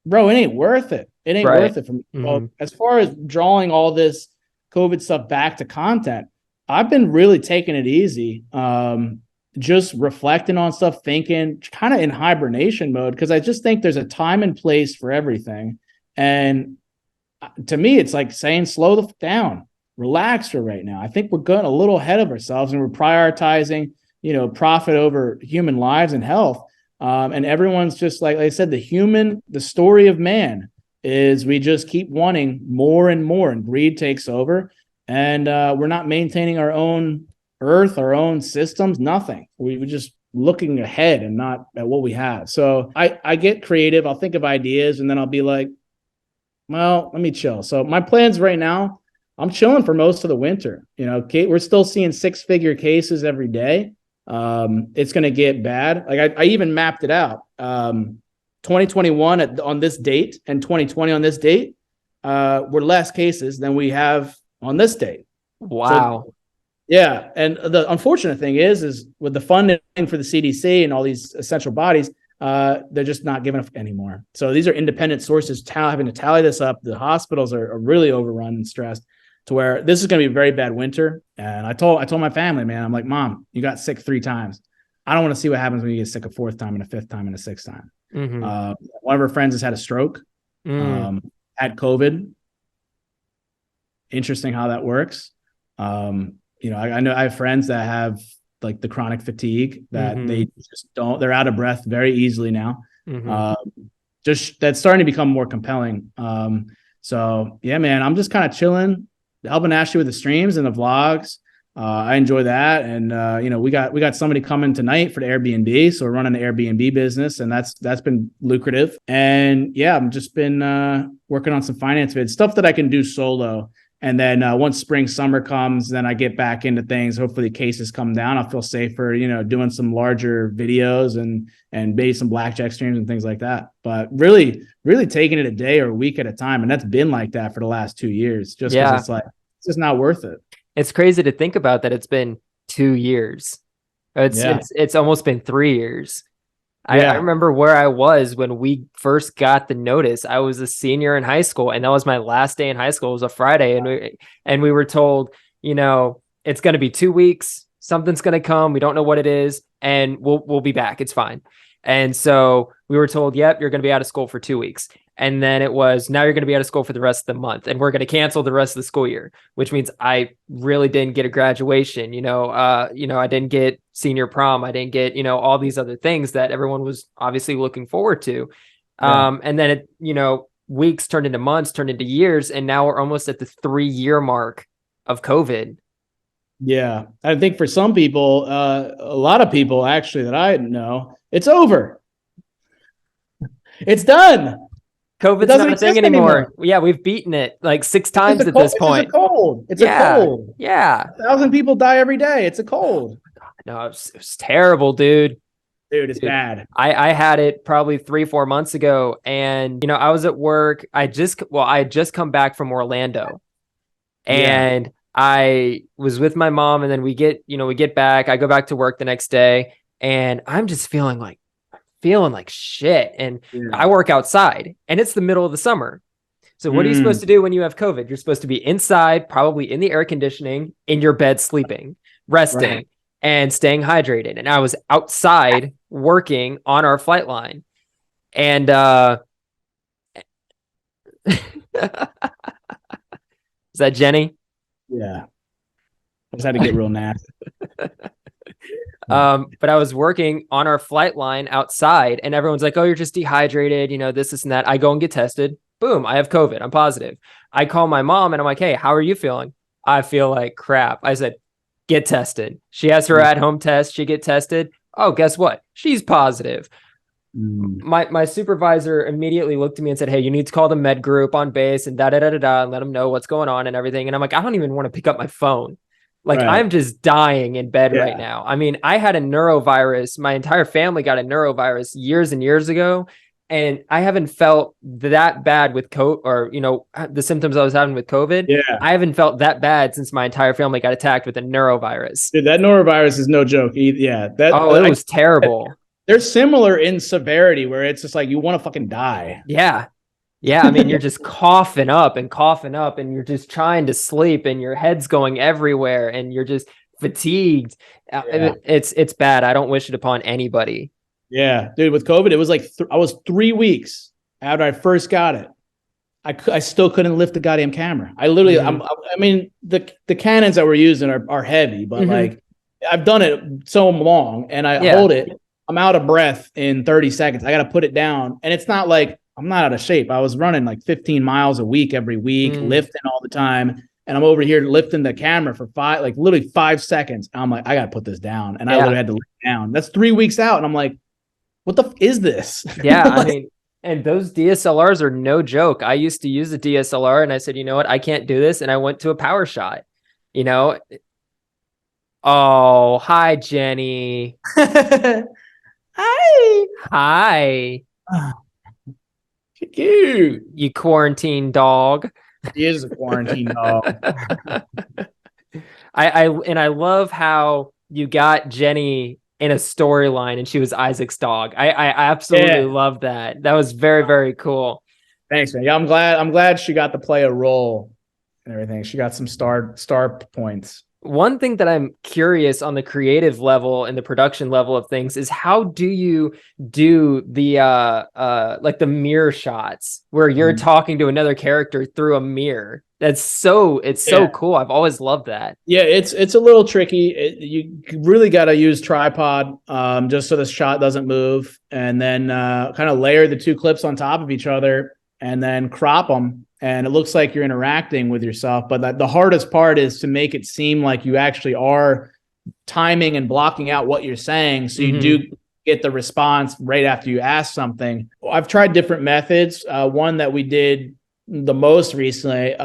bro, it ain't worth it. It ain't worth it for me. Well, as far as drawing all this COVID stuff back to content, I've been really taking it easy. Just reflecting on stuff, thinking, kind of in hibernation mode, because I just think there's a time and place for everything. And to me, it's like saying slow down, relax for right now. I think we're going a little ahead of ourselves, and we're prioritizing, profit over human lives and health. And everyone's just like I said, the story of man is we just keep wanting more and more, and greed takes over. And we're not maintaining our own earth, our own systems, nothing. We're just looking ahead and not at what we have. So I get creative. I'll think of ideas, and then I'll be like, well, let me chill. So my plans right now, I'm chilling for most of the winter. We're still seeing 6-figure cases every day. It's going to get bad. Like I even mapped it out. 2021 on this date and 2020 on this date were less cases than we have on this date. Wow. So, yeah. And the unfortunate thing is with the funding for the CDC and all these essential bodies, they're just not giving up anymore. So these are independent sources having to tally this up. The hospitals are really overrun and stressed to where this is going to be a very bad winter. And I told my family, man, I'm like, Mom, you got sick 3 times. I don't want to see what happens when you get sick a 4th time and a 5th time and a 6th time. Mm-hmm. One of our friends has had a stroke, had COVID. Interesting how that works. I know I have friends that have like the chronic fatigue that they just they're out of breath very easily now. Just that's starting to become more compelling. So yeah, man, I'm just kind of chilling, helping Ashley with the streams and the vlogs. I enjoy that. And, we got somebody coming tonight for the Airbnb. So we're running an Airbnb business, and that's been lucrative. And yeah, I've just been working on some finance vids, stuff that I can do solo. And then once spring, summer comes, then I get back into things. Hopefully cases come down. I'll feel safer, doing some larger videos and maybe some blackjack streams and things like that. But really, really taking it a day or a week at a time. And that's been like that for the last 2 years, just because it's like, it's just not worth it. It's crazy to think about that. It's been 2 years. It's almost been 3 years. I remember where I was when we first got the notice. I was a senior in high school, and that was my last day in high school. It was a Friday, and we were told, it's going to be 2 weeks. Something's going to come. We don't know what it is, and we'll be back. It's fine. And so we were told, yep, you're going to be out of school for 2 weeks. And then it was, now you're going to be out of school for the rest of the month, and we're going to cancel the rest of the school year, which means I really didn't get a graduation. I didn't get senior prom. I didn't get, all these other things that everyone was obviously looking forward to. Yeah. And then weeks turned into months, turned into years. And now we're almost at the 3-year mark of COVID. Yeah. I think for some people, a lot of people actually that I know, it's over. It's done. COVID's not a thing anymore. Yeah, we've beaten it like 6 times at this point. It's a cold. It's a cold. Yeah. 1,000 people die every day. It's a cold. No, it was terrible, dude. Dude, it's bad. I had it probably 3-4 months ago, and I was at work. I had just come back from Orlando, and I was with my mom, and then we get back. I go back to work the next day, and I'm just feeling like shit. And I work outside, and it's the middle of the summer. So what are you supposed to do when you have COVID? You're supposed to be inside, probably in the air conditioning, in your bed, sleeping, resting, and staying hydrated. And I was outside working on our flight line. And is that Jenny? Yeah. I just had to get real nasty. But I was working on our flight line outside, and everyone's like, oh, you're just dehydrated, this and that. I go and get tested. Boom, I have COVID. I'm positive. I call my mom, and I'm like, hey, how are you feeling? I feel like crap. I said, get tested. She has her at-home test. She get tested. Oh, guess what? She's positive. My supervisor immediately looked at me and said, hey, you need to call the med group on base and da-da-da-da-da and let them know what's going on and everything. And I'm like, I don't even want to pick up my phone. Like, I'm just dying in bed right now. I mean, I had a neurovirus. My entire family got a neurovirus years and years ago. And I haven't felt that bad with COVID, or, the symptoms I was having with COVID. Yeah. I haven't felt that bad since my entire family got attacked with a neurovirus. Dude, that neurovirus is no joke. Yeah. It was terrible. They're similar in severity, where it's just like, you want to fucking die. Yeah. Yeah, I mean, you're just coughing up and coughing up, and you're just trying to sleep, and your head's going everywhere, and you're just fatigued. Yeah. It's bad. I don't wish it upon anybody. Yeah, dude, with COVID, it was like I was 3 weeks after I first got it. I still couldn't lift the goddamn camera. I literally, Mhm. I mean, the cannons that we're using are heavy, but Mhm. like I've done it so long and I Yeah. hold it, I'm out of breath in 30 seconds. I got to put it down. And it's not like I'm not out of shape. I was running like 15 miles a week every week, Mm. lifting all the time. And I'm over here lifting the camera for literally 5 seconds. And I'm like, I got to put this down. And I Yeah. literally had to lift it down. That's 3 weeks out. And I'm like, what the is this? Yeah, I Like, mean, and those DSLRs are no joke. I used to use a DSLR and I said, you know what, I can't do this. And I went to a power shot, you know. Oh, hi, Jenny. hi. Hi, Cute. you quarantine dog. He is a quarantine dog. I love how you got Jenny in a storyline and she was Isaac's dog. I absolutely Yeah. love that. That was very, very cool. Thanks, man. Yeah, I'm glad she got to play a role and everything. She got some star points. One thing that I'm curious on the creative level and the production level of things is how do you do the like the mirror shots where you're talking to another character through a mirror? It's so Yeah. cool. I've always loved that. Yeah, it's a little tricky. You really got to use tripod just so the shot doesn't move, and then kind of layer the two clips on top of each other, and then crop them, and it looks like you're interacting with yourself. But the hardest part is to make it seem like you actually are timing and blocking out what you're saying, so you do get the response right after you ask something. I've tried different methods. One that we did the most recently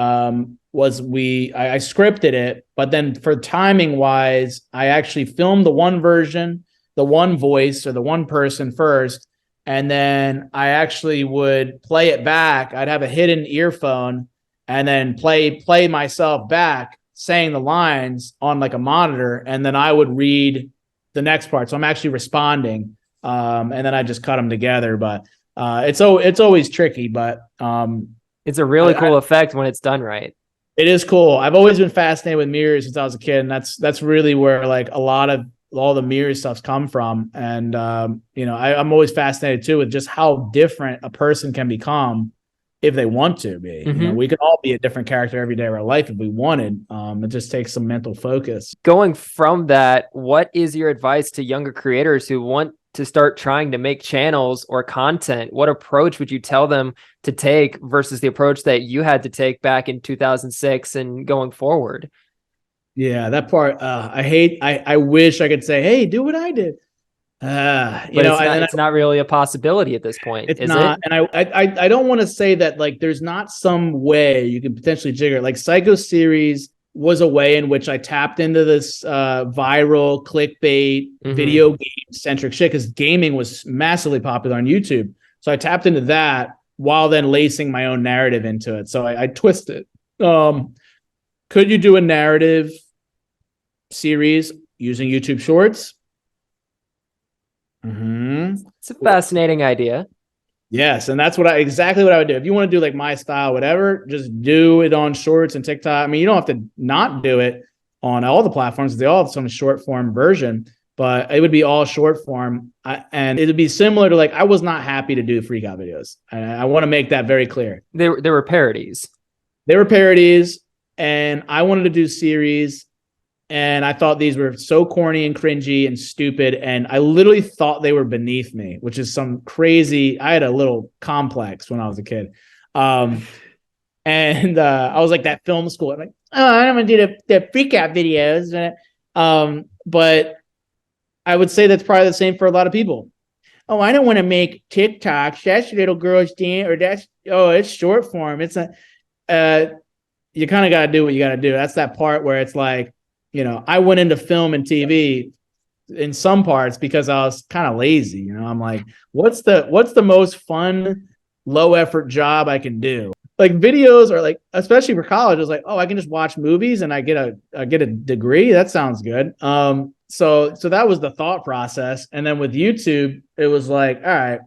was I scripted it, but then for timing wise, I actually filmed the one version, the one voice or the one person first, and then I actually would play it back. I'd have a hidden earphone and then play myself back saying the lines on like a monitor, and then I would read the next part. So I'm actually responding, and then I just cut them together. But it's always tricky, but It's a really cool effect when it's done right. it is cool. I've always been fascinated with mirrors since I was a kid, and that's really where like a lot of all the mirror stuff's come from. And I'm always fascinated too with just how different a person can become if they want to be. We can all be a different character every day of our life if we wanted. It just takes some mental focus. Going from that, what is your advice to younger creators who want to start trying to make channels or content? What approach would you tell them to take versus the approach that you had to take back in 2006 and going forward? Yeah, that part I wish I could say, hey, do what I did. But it's not really a possibility at this point, it's is not. it? And I don't want to say that like there's not some way you can potentially jigger it. Like Psycho series was a way in which I tapped into this viral clickbait video game centric shit because gaming was massively popular on YouTube. So I tapped into that while then lacing my own narrative into it. So I twist it. Could you do a narrative series using YouTube Shorts? It's a fascinating idea. Yes, and that's exactly what I would do. If you want to do like my style, whatever, just do it on Shorts and TikTok. I mean, you don't have to not do it on all the platforms. They all have some short form version, but it would be all short form. And it would be similar to like, I was not happy to do freak out videos. And I want to make that very clear. They were parodies. They were parodies, and I wanted to do series. And I thought these were so corny and cringy and stupid. And I literally thought they were beneath me, which is some crazy. I had a little complex when I was a kid. And I was like that film school. I'm like, oh, I don't want to do the freak out videos. But I would say that's probably the same for a lot of people. Oh, I don't want to make TikToks. That's little girls dance, or it's short form. It's a, you kind of got to do what you got to do. That's that part where it's like, I went into film and TV in some parts because I was kind of lazy. I'm like, what's the most fun, low effort job I can do? Like videos are like, especially for college, it was like, oh, I can just watch movies and I get a degree. That sounds good. So that was the thought process. And then with YouTube, it was like, all right,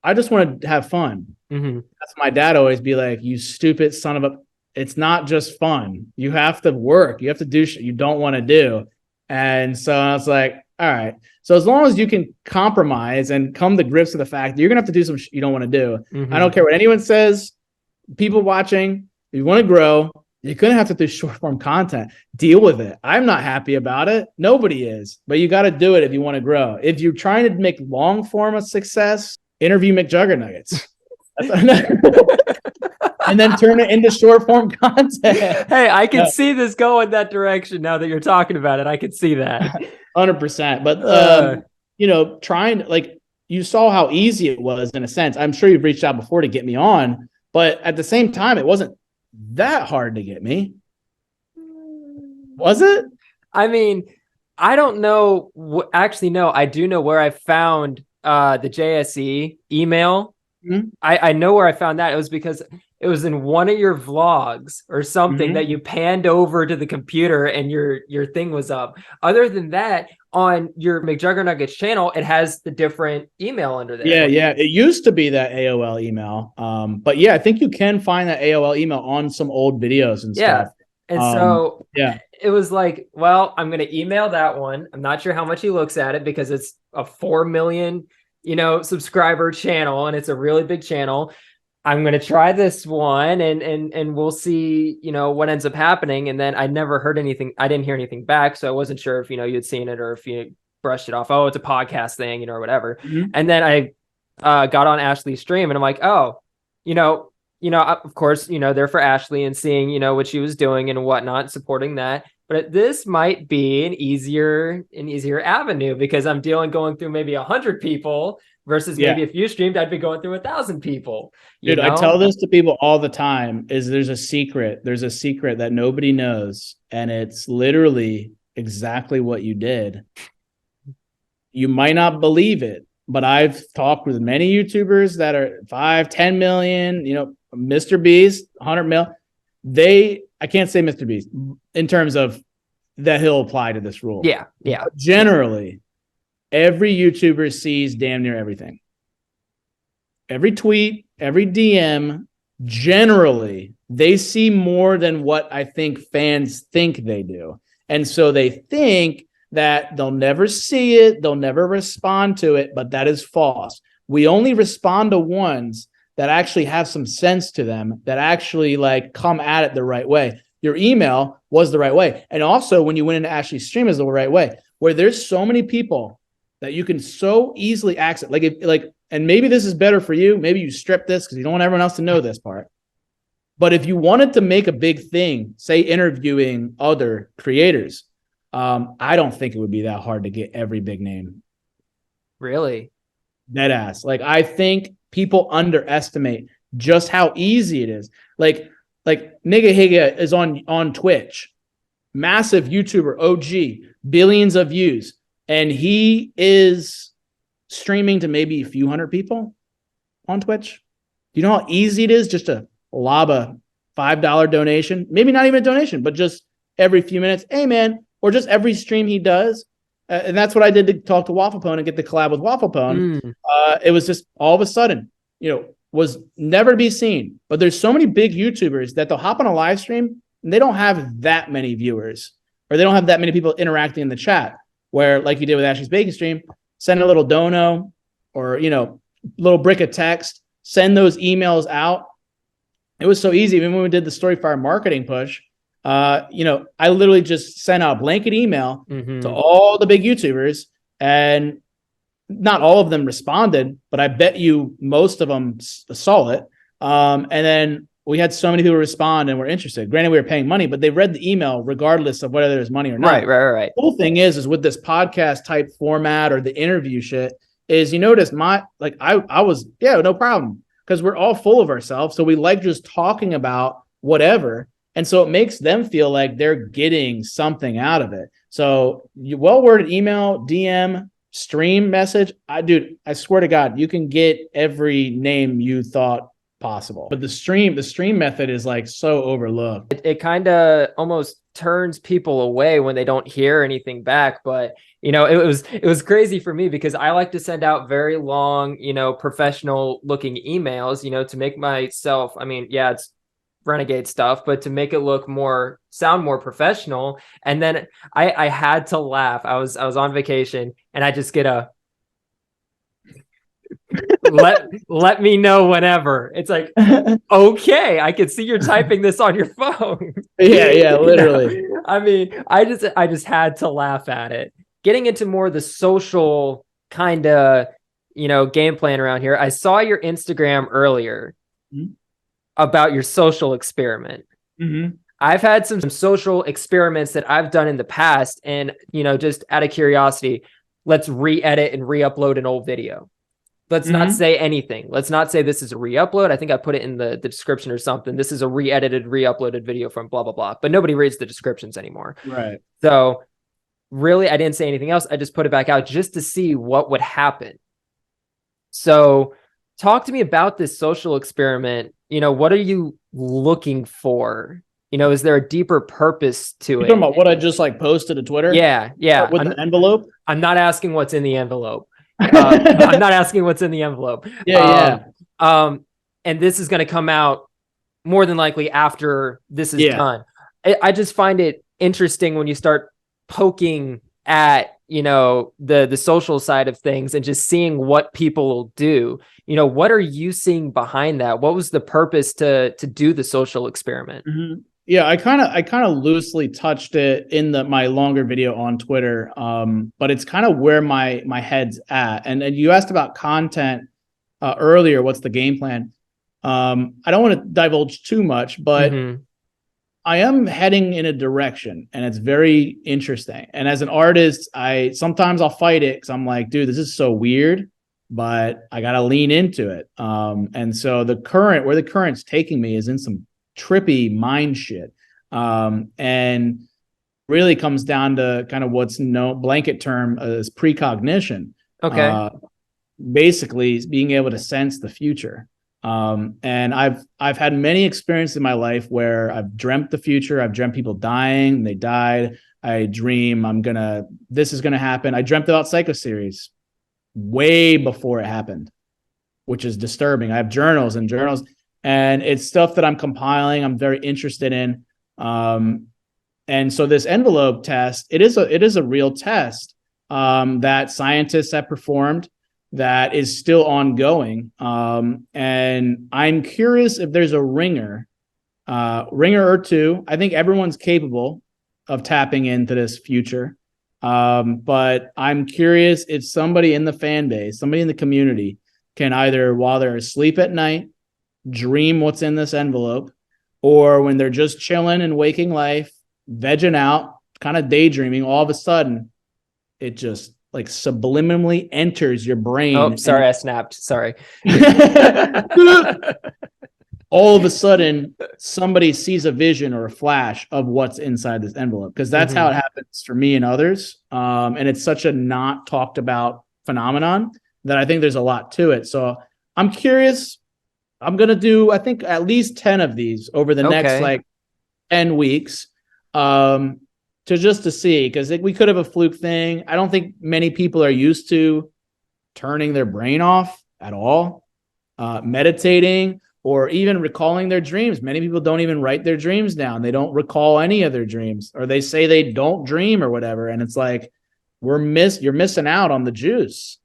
I just want to have fun. Mm-hmm. That's my dad always be like, you stupid son of a, it's not just fun. You have to work. You have to do shit you don't want to do. And so I was like, all right. So as long as you can compromise and come to grips with the fact that you're going to have to do some shit you don't want to do. Mm-hmm. I don't care what anyone says. People watching, if you want to grow, you're going to have to do short form content. Deal with it. I'm not happy about it. Nobody is, but you got to do it if you want to grow. If you're trying to make long form of success, interview McJuggerNuggets. And then turn it into short form content. Hey, I can see this going that direction now that you're talking about it. I can see that. 100%. But, you know, trying, like, you saw how easy it was in a sense. I'm sure you've reached out before to get me on, but at the same time, it wasn't that hard to get me. Was it? I mean, I don't know. Actually, no, I do know where I found the JSE email. Mm-hmm. I know where I found that. It was because it was in one of your vlogs or something Mm-hmm. that you panned over to the computer and your thing was up. Other than that, on your McJuggerNuggets channel, it has the different email under there. Yeah. It used to be that AOL email. But yeah, I think you can find that AOL email on some old videos and stuff. And so yeah, it was like, well, I'm going to email that one. I'm not sure how much he looks at it because it's a 4 million, subscriber channel and it's a really big channel. I'm going to try this one and we'll see, what ends up happening. And then I never heard anything. I didn't hear anything back. So I wasn't sure if, you'd seen it or if you brushed it off. Oh, it's a podcast thing, or whatever. Mm-hmm. And then I got on Ashley's stream and I'm like, oh, of course, there for Ashley and seeing, what she was doing and whatnot, supporting that. But this might be an easier avenue because I'm going through maybe 100 people versus maybe if you streamed, I'd be going through 1,000 people. Dude, I tell this to people all the time is there's a secret that nobody knows. And it's literally exactly what you did. You might not believe it, but I've talked with many YouTubers that are 5, 10 million, Mr. Beast, 100 mil. I can't say Mr. Beast in terms of that he'll apply to this rule. Yeah. But generally, every YouTuber sees damn near everything. Every tweet, every DM, generally, they see more than what I think fans think they do. And so they think that they'll never see it, they'll never respond to it, but that is false. We only respond to ones that actually have some sense to them, that actually come at it the right way. Your email was the right way. And also when you went into Ashley's stream is the right way, where there's so many people that you can so easily access. And maybe this is better for you. Maybe you strip this because you don't want everyone else to know this part. But if you wanted to make a big thing, say interviewing other creators, I don't think it would be that hard to get every big name. Really? Deadass. I think people underestimate just how easy it is. Like Nigga Higa is on Twitch, massive YouTuber, OG, billions of views, and he is streaming to maybe a few hundred people on Twitch. Do you know how easy it is just to lob a $5 donation? Maybe not even a donation, but just every few minutes, hey man, or just every stream he does. And that's what I did to talk to Wafflepone and get the collab with Wafflepone. It was just all of a sudden, was never to be seen. But there's so many big YouTubers that they'll hop on a live stream and they don't have that many viewers, or they don't have that many people interacting in the chat, where like you did with Ashley's Baking Stream, send a little dono or, little brick of text, send those emails out. It was so easy. Even when we did the Storyfire marketing push, I literally just sent out a blanket email to all the big YouTubers, and not all of them responded, but I bet you most of them saw it. And then we had so many people respond and were interested. Granted, we were paying money, but they read the email regardless of whether there's money or not. Right. The whole thing is with this podcast type format or the interview shit is, you notice I was, no problem, because we're all full of ourselves. So we like just talking about whatever. And so it makes them feel like they're getting something out of it. So well-worded email, DM, stream message. I swear to God, you can get every name you thought possible. But the stream method is like so overlooked. It kind of almost turns people away when they don't hear anything back. But it was crazy for me because I like to send out very long, professional looking emails, to make myself, I mean, yeah, it's renegade stuff, but to make it sound more professional. And then I had to laugh. I was on vacation and I just get a let me know whenever. It's like, okay, I can see you're typing this on your phone. Yeah, literally. I mean, I just had to laugh at it. Getting into more of the social kind of, game plan around here. I saw your Instagram earlier about your social experiment. I've had some social experiments that I've done in the past, and just out of curiosity, let's re-edit and re-upload an old video. Let's not say anything. Let's not say this is a re-upload. I think I put it in the description or something. This is a re-edited, re-uploaded video from blah, blah, blah. But nobody reads the descriptions anymore. Right. So really, I didn't say anything else. I just put it back out just to see what would happen. So talk to me about this social experiment. What are you looking for? Is there a deeper purpose to You're it? talking about what I just like posted to Twitter? Yeah. With the envelope? I'm not asking what's in the envelope. I'm not asking what's in the envelope. Yeah. And this is going to come out more than likely after this is done. I just find it interesting when you start poking at, the social side of things and just seeing what people will do. What are you seeing behind that? What was the purpose to do the social experiment? Yeah, I kind of loosely touched it in my longer video on Twitter, but it's kind of where my head's at. And you asked about content earlier. What's the game plan? I don't want to divulge too much, but I am heading in a direction, and it's very interesting. And as an artist, sometimes I'll fight it because I'm like, dude, this is so weird, but I gotta lean into it. And so where the current's taking me is in some trippy mind shit, and really comes down to kind of what's blanket term as precognition. Okay. Basically being able to sense the future. And I've had many experiences in my life where I've dreamt the future. I've dreamt people dying and they died. I dream this is gonna happen. I dreamt about Psycho series way before it happened, which is disturbing. I have journals, and it's stuff that I'm compiling. I'm very interested in. And so this envelope test, it is a real test that scientists have performed that is still ongoing. And I'm curious if there's a ringer or two. I think everyone's capable of tapping into this future. But I'm curious if somebody in the fan base, somebody in the community can either, while they're asleep at night, dream what's in this envelope, or when they're just chilling and waking life, vegging out, kind of daydreaming, all of a sudden it just like subliminally enters your brain. Oh, sorry, I snapped. Sorry. All of a sudden somebody sees a vision or a flash of what's inside this envelope, because that's how it happens for me and others. And it's such a not talked about phenomenon that I think there's a lot to it. So I'm curious. I'm going to do, I think, at least 10 of these over the next like 10 weeks to see, because we could have a fluke thing. I don't think many people are used to turning their brain off at all, meditating, or even recalling their dreams. Many people don't even write their dreams down. They don't recall any of their dreams, or they say they don't dream or whatever. And it's like, you're missing out on the juice.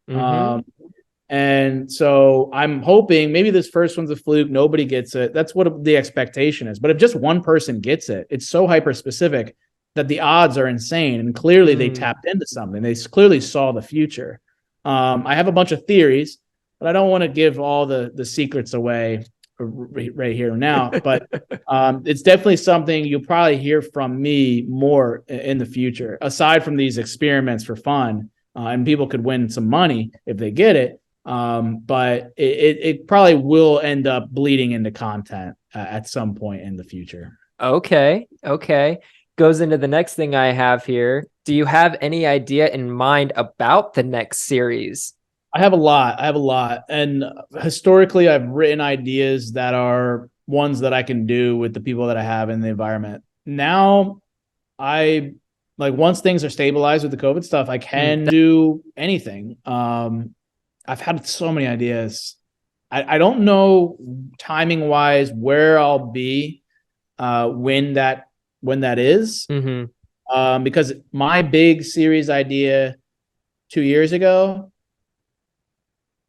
And so I'm hoping maybe this first one's a fluke. Nobody gets it. That's what the expectation is. But if just one person gets it, it's so hyper specific that the odds are insane. And clearly they tapped into something. They clearly saw the future. I have a bunch of theories, but I don't want to give all the secrets away right here and now. But it's definitely something you'll probably hear from me more in the future, aside from these experiments for fun. And people could win some money if they get it. But it probably will end up bleeding into content at some point in the future. Okay. Goes into the next thing I have here. Do you have any idea in mind about the next series? I have a lot. I have a lot. And historically, I've written ideas that are ones that I can do with the people that I have in the environment. Now, I like once things are stabilized with the COVID stuff, I can do anything. I've had so many ideas. I don't know timing wise where I'll be when that is. Because my big series idea 2 years ago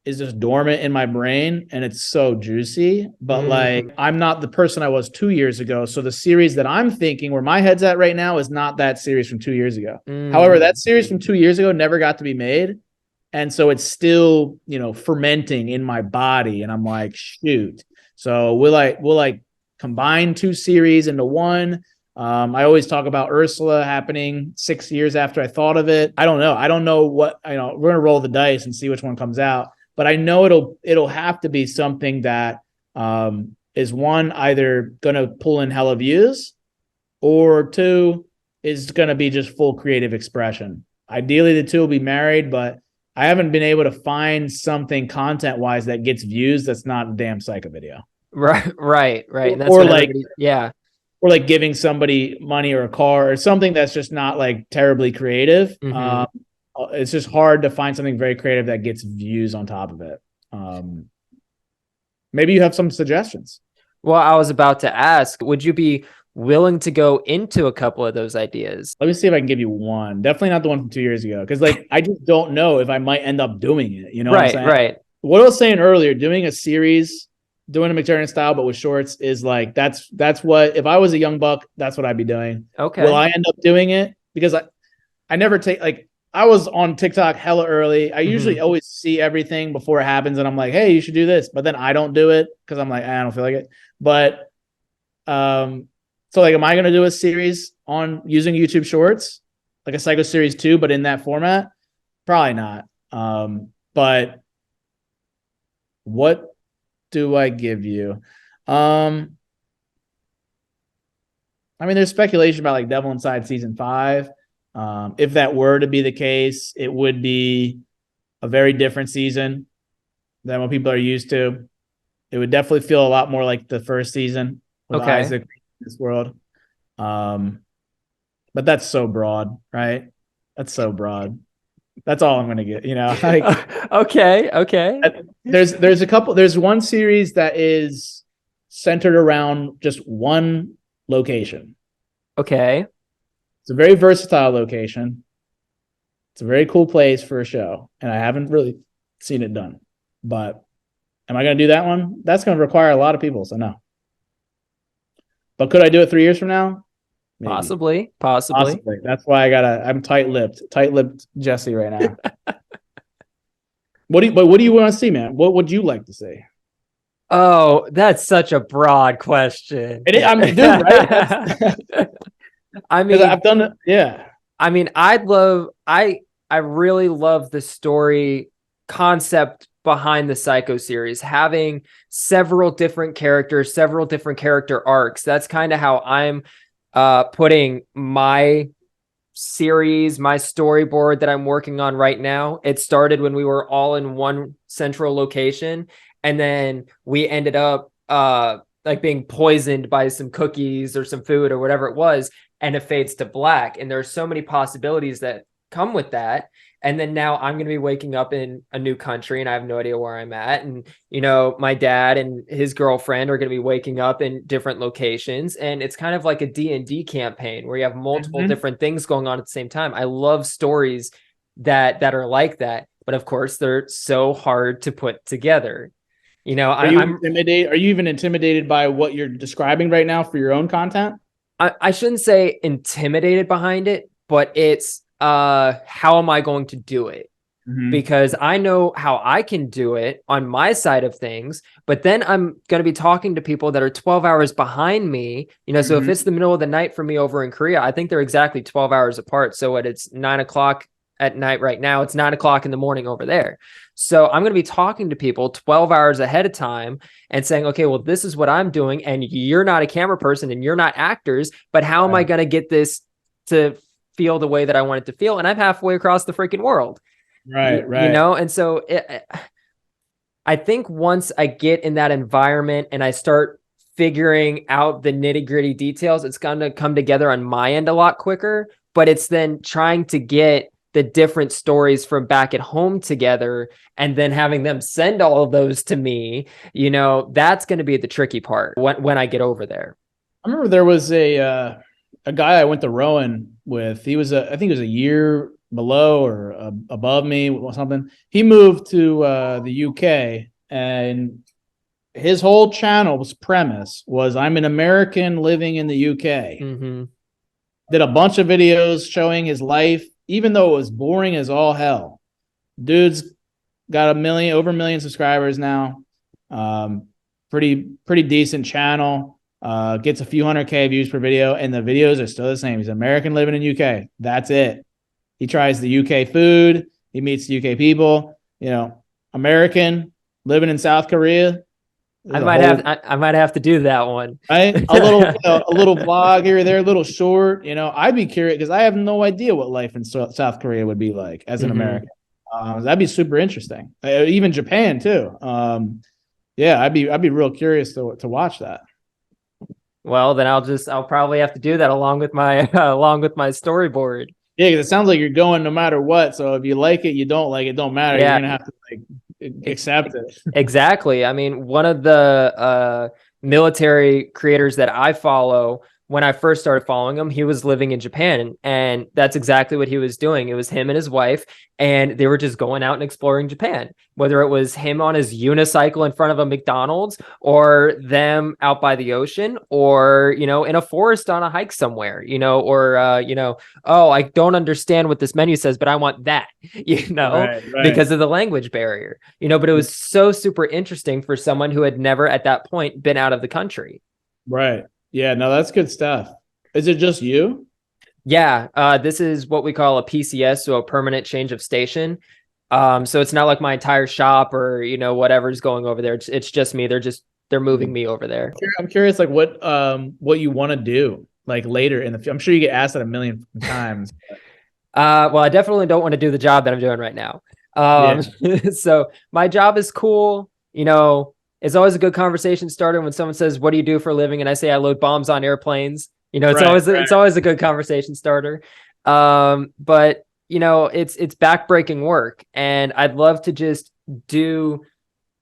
is just dormant in my brain and it's so juicy. But like, I'm not the person I was 2 years ago. So the series that I'm thinking where my head's at right now is not that series from 2 years ago. However, that series from 2 years ago never got to be made. And so it's still, fermenting in my body. And I'm like, shoot. So we'll combine two series into one. I always talk about Ursula happening 6 years after I thought of it. I don't know. I don't know what, we're going to roll the dice and see which one comes out. But I know it'll have to be something that is one, either going to pull in hella views, or two, is going to be just full creative expression. Ideally, the two will be married, but I haven't been able to find something content-wise that gets views that's not a damn psycho video. Right. And that's or like, or like giving somebody money or a car or something that's just not like terribly creative. It's just hard to find something very creative that gets views on top of it. Maybe you have some suggestions. Well, I was about to ask, would you be willing to go into a couple of those ideas? Let me see if I can give you one. Definitely not the one from 2 years ago. Cause like, I just don't know if I might end up doing it. You know what I'm saying? Right. What I was saying earlier, doing a series, doing a McJuggerNuggets style, but with shorts is like, that's what, if I was a young buck, that's what I'd be doing. Okay. Will I end up doing it? Because I never take, like, I was on TikTok hella early. I usually always see everything before it happens. And I'm like, hey, you should do this. But then I don't do it because I'm like, I don't feel like it. But, so like, am I going to do a series on using YouTube shorts, like a Psycho series 2, but in that format? Probably not. But what do I give you? I mean, there's speculation about like Devil Inside season 5. If that were to be the case, it would be a very different season than what people are used to. It would definitely feel a lot more like the first season with Isaac in this world. But that's so broad, right? That's so broad. That's all I'm going to get, like, okay. There's one series that is centered around just one location. Okay. It's a very versatile location. It's a very cool place for a show. And I haven't really seen it done, but am I going to do that one? That's going to require a lot of people. So no, but could I do it 3 years from now? Maybe. Possibly. That's why I'm tight-lipped Jesse right now. What do you want to see, man? What would you like to see? Oh, that's such a broad question. I'm dude, right? I mean, I've done it. Yeah. I mean, I really love the story concept behind the Psycho series, having several different characters, several different character arcs. That's kind of how I'm putting my series, my storyboard that I'm working on right now. It started when we were all in one central location, and then we ended up like being poisoned by some cookies or some food or whatever it was, and it fades to black. And there's so many possibilities that come with that. And then now I'm going to be waking up in a new country and I have no idea where I'm at. And, my dad and his girlfriend are going to be waking up in different locations. And it's kind of like a D&D campaign where you have multiple different things going on at the same time. I love stories that are like that. But of course, they're so hard to put together. Are you even intimidated by what you're describing right now for your own content? I shouldn't say intimidated behind it, but it's how am I going to do it? Because I know how I can do it on my side of things, but then I'm going to be talking to people that are 12 hours behind me, so if it's the middle of the night for me over in Korea, I think they're exactly 12 hours apart. So it's 9:00 at night right now, it's 9:00 in the morning over there. So I'm going to be talking to people 12 hours ahead of time and saying, okay, well, this is what I'm doing. And you're not a camera person and you're not actors, but how am I going to get this to feel the way that I want it to feel? And I'm halfway across the freaking world. Right. And so I think once I get in that environment and I start figuring out the nitty gritty details, it's going to come together on my end a lot quicker. But it's then trying to get the different stories from back at home together and then having them send all of those to me, that's going to be the tricky part when I get over there. I remember there was a guy I went to Rowan with. He was I think he was a year below or above me or something. He moved to the UK, and his whole channel's premise was I'm an American living in the UK. Mm-hmm. Did a bunch of videos showing his life, even though it was boring as all hell. Dude's got over a million subscribers now. Pretty decent channel. Gets a few 100K views per video, and the videos are still the same. He's an American living in UK. That's it. He tries the UK food. He meets the UK people. American living in South Korea. I might have to do that one. Right? A little vlog here or there, a little short. I'd be curious because I have no idea what life in South Korea would be like as an American. That'd be super interesting. Even Japan too. Yeah, I'd be real curious to watch that. Well, then I'll probably have to do that along with my storyboard. Yeah, because it sounds like you're going no matter what. So if you like it, you don't like it, don't matter. Yeah. You're gonna have to accept it. Exactly. I mean, one of the military creators that I follow, when I first started following him, he was living in Japan, and that's exactly what he was doing. It was him and his wife, and they were just going out and exploring Japan, whether it was him on his unicycle in front of a McDonald's or them out by the ocean or, in a forest on a hike somewhere, or, oh, I don't understand what this menu says, but I want that, Right. because of the language barrier, but it was so super interesting for someone who had never at that point been out of the country. Right. Yeah, no, that's good stuff. Is it just you? Yeah, this is what we call a PCS, so a permanent change of station. So it's not like my entire shop or whatever's going over there. It's just me. They're moving me over there. I'm curious, like what you want to do like later in the. I'm sure you get asked that a million times. Well, I definitely don't want to do the job that I'm doing right now. So my job is cool. It's always a good conversation starter when someone says, "What do you do for a living?" And I say, "I load bombs on airplanes." It's always a good conversation starter. But it's backbreaking work, and I'd love to just do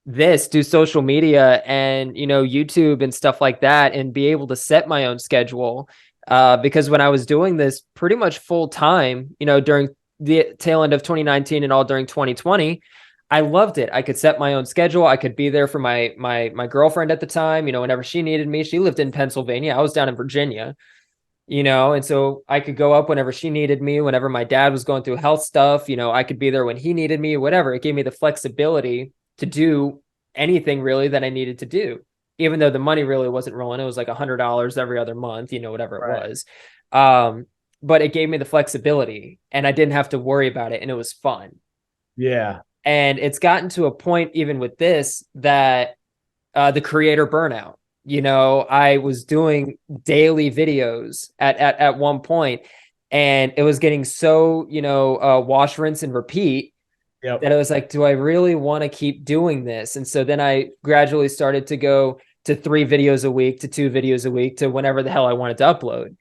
social media and YouTube and stuff like that, and be able to set my own schedule. Because when I was doing this pretty much full time, during the tail end of 2019 and all during 2020. I loved it. I could set my own schedule. I could be there for my girlfriend at the time, whenever she needed me. She lived in Pennsylvania. I was down in Virginia, and so I could go up whenever she needed me, whenever my dad was going through health stuff, I could be there when he needed me, whatever. It gave me the flexibility to do anything really that I needed to do, even though the money really wasn't rolling. It was like $100 every other month, whatever it was. But it gave me the flexibility and I didn't have to worry about it. And it was fun. Yeah. And it's gotten to a point, even with this, that the creator burnout, I was doing daily videos at one point, and it was getting so, wash, rinse, and repeat that it was like, do I really want to keep doing this? And so then I gradually started to go to 3 videos a week, to 2 videos a week, to whenever the hell I wanted to upload,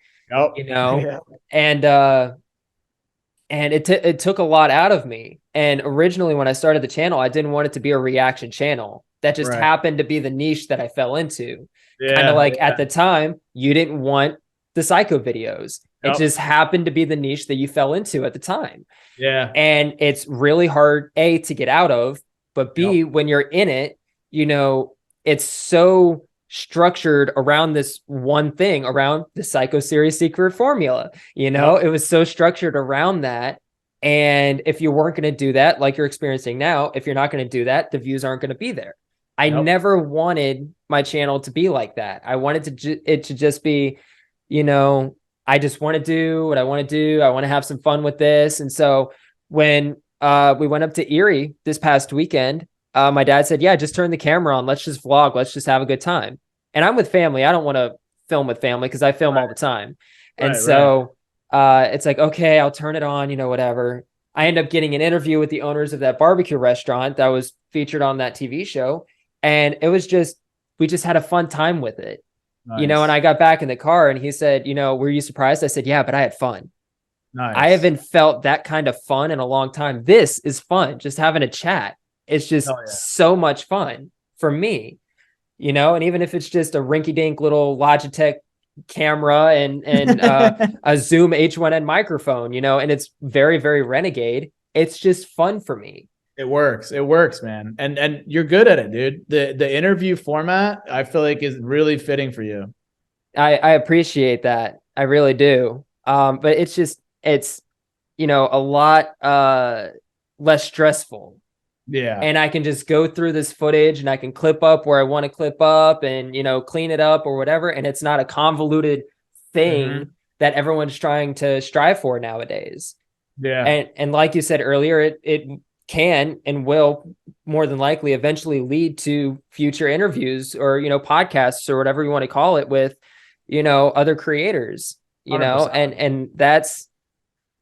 and it took a lot out of me. And originally when I started the channel, I didn't want it to be a reaction channel. That just happened to be the niche that I fell into. Kind of like at the time, you didn't want the psycho videos. It just happened to be the niche that you fell into at the time. Yeah. And it's really hard, A, to get out of, but B, when you're in it, it's so structured around this one thing, around the Psycho series secret formula. It was so structured around that. And if you weren't going to do that, like you're experiencing now, if you're not going to do that, the views aren't going to be there. I never wanted my channel to be like that. I wanted it to just be, I just want to do what I want to do. I want to have some fun with this. And so when we went up to Erie this past weekend, my dad said, yeah, just turn the camera on. Let's just vlog. Let's just have a good time. And I'm with family. I don't want to film with family because I film all the time. And so it's like, okay, I'll turn it on, whatever. I end up getting an interview with the owners of that barbecue restaurant that was featured on that TV show. And it was just, we just had a fun time with it, you know, and Nice. I got back in the car and he said, you know, were you surprised? I said, yeah, but I had fun. I Nice. haven't felt that kind of fun in a long time. This is fun. Just having a chat. It's just Oh yeah. so much fun for me, you know, and even if it's just a rinky dink little Logitech camera and a Zoom H1N microphone, you know, and it's very, very renegade. It's just fun for me. It works. It works, man. And you're good at it, dude. The interview format, I feel like, is really fitting for you. I appreciate that. I really do. But it's just, it's, you know, a lot less stressful. Yeah. And I can just go through this footage and I can clip up where I want to clip up and, you know, clean it up or whatever. And it's not a convoluted thing that everyone's trying to strive for nowadays. Yeah. And like you said earlier, it can and will more than likely eventually lead to future interviews or, you know, podcasts or whatever you want to call it with, you know, other creators, you know, 100%. and that's,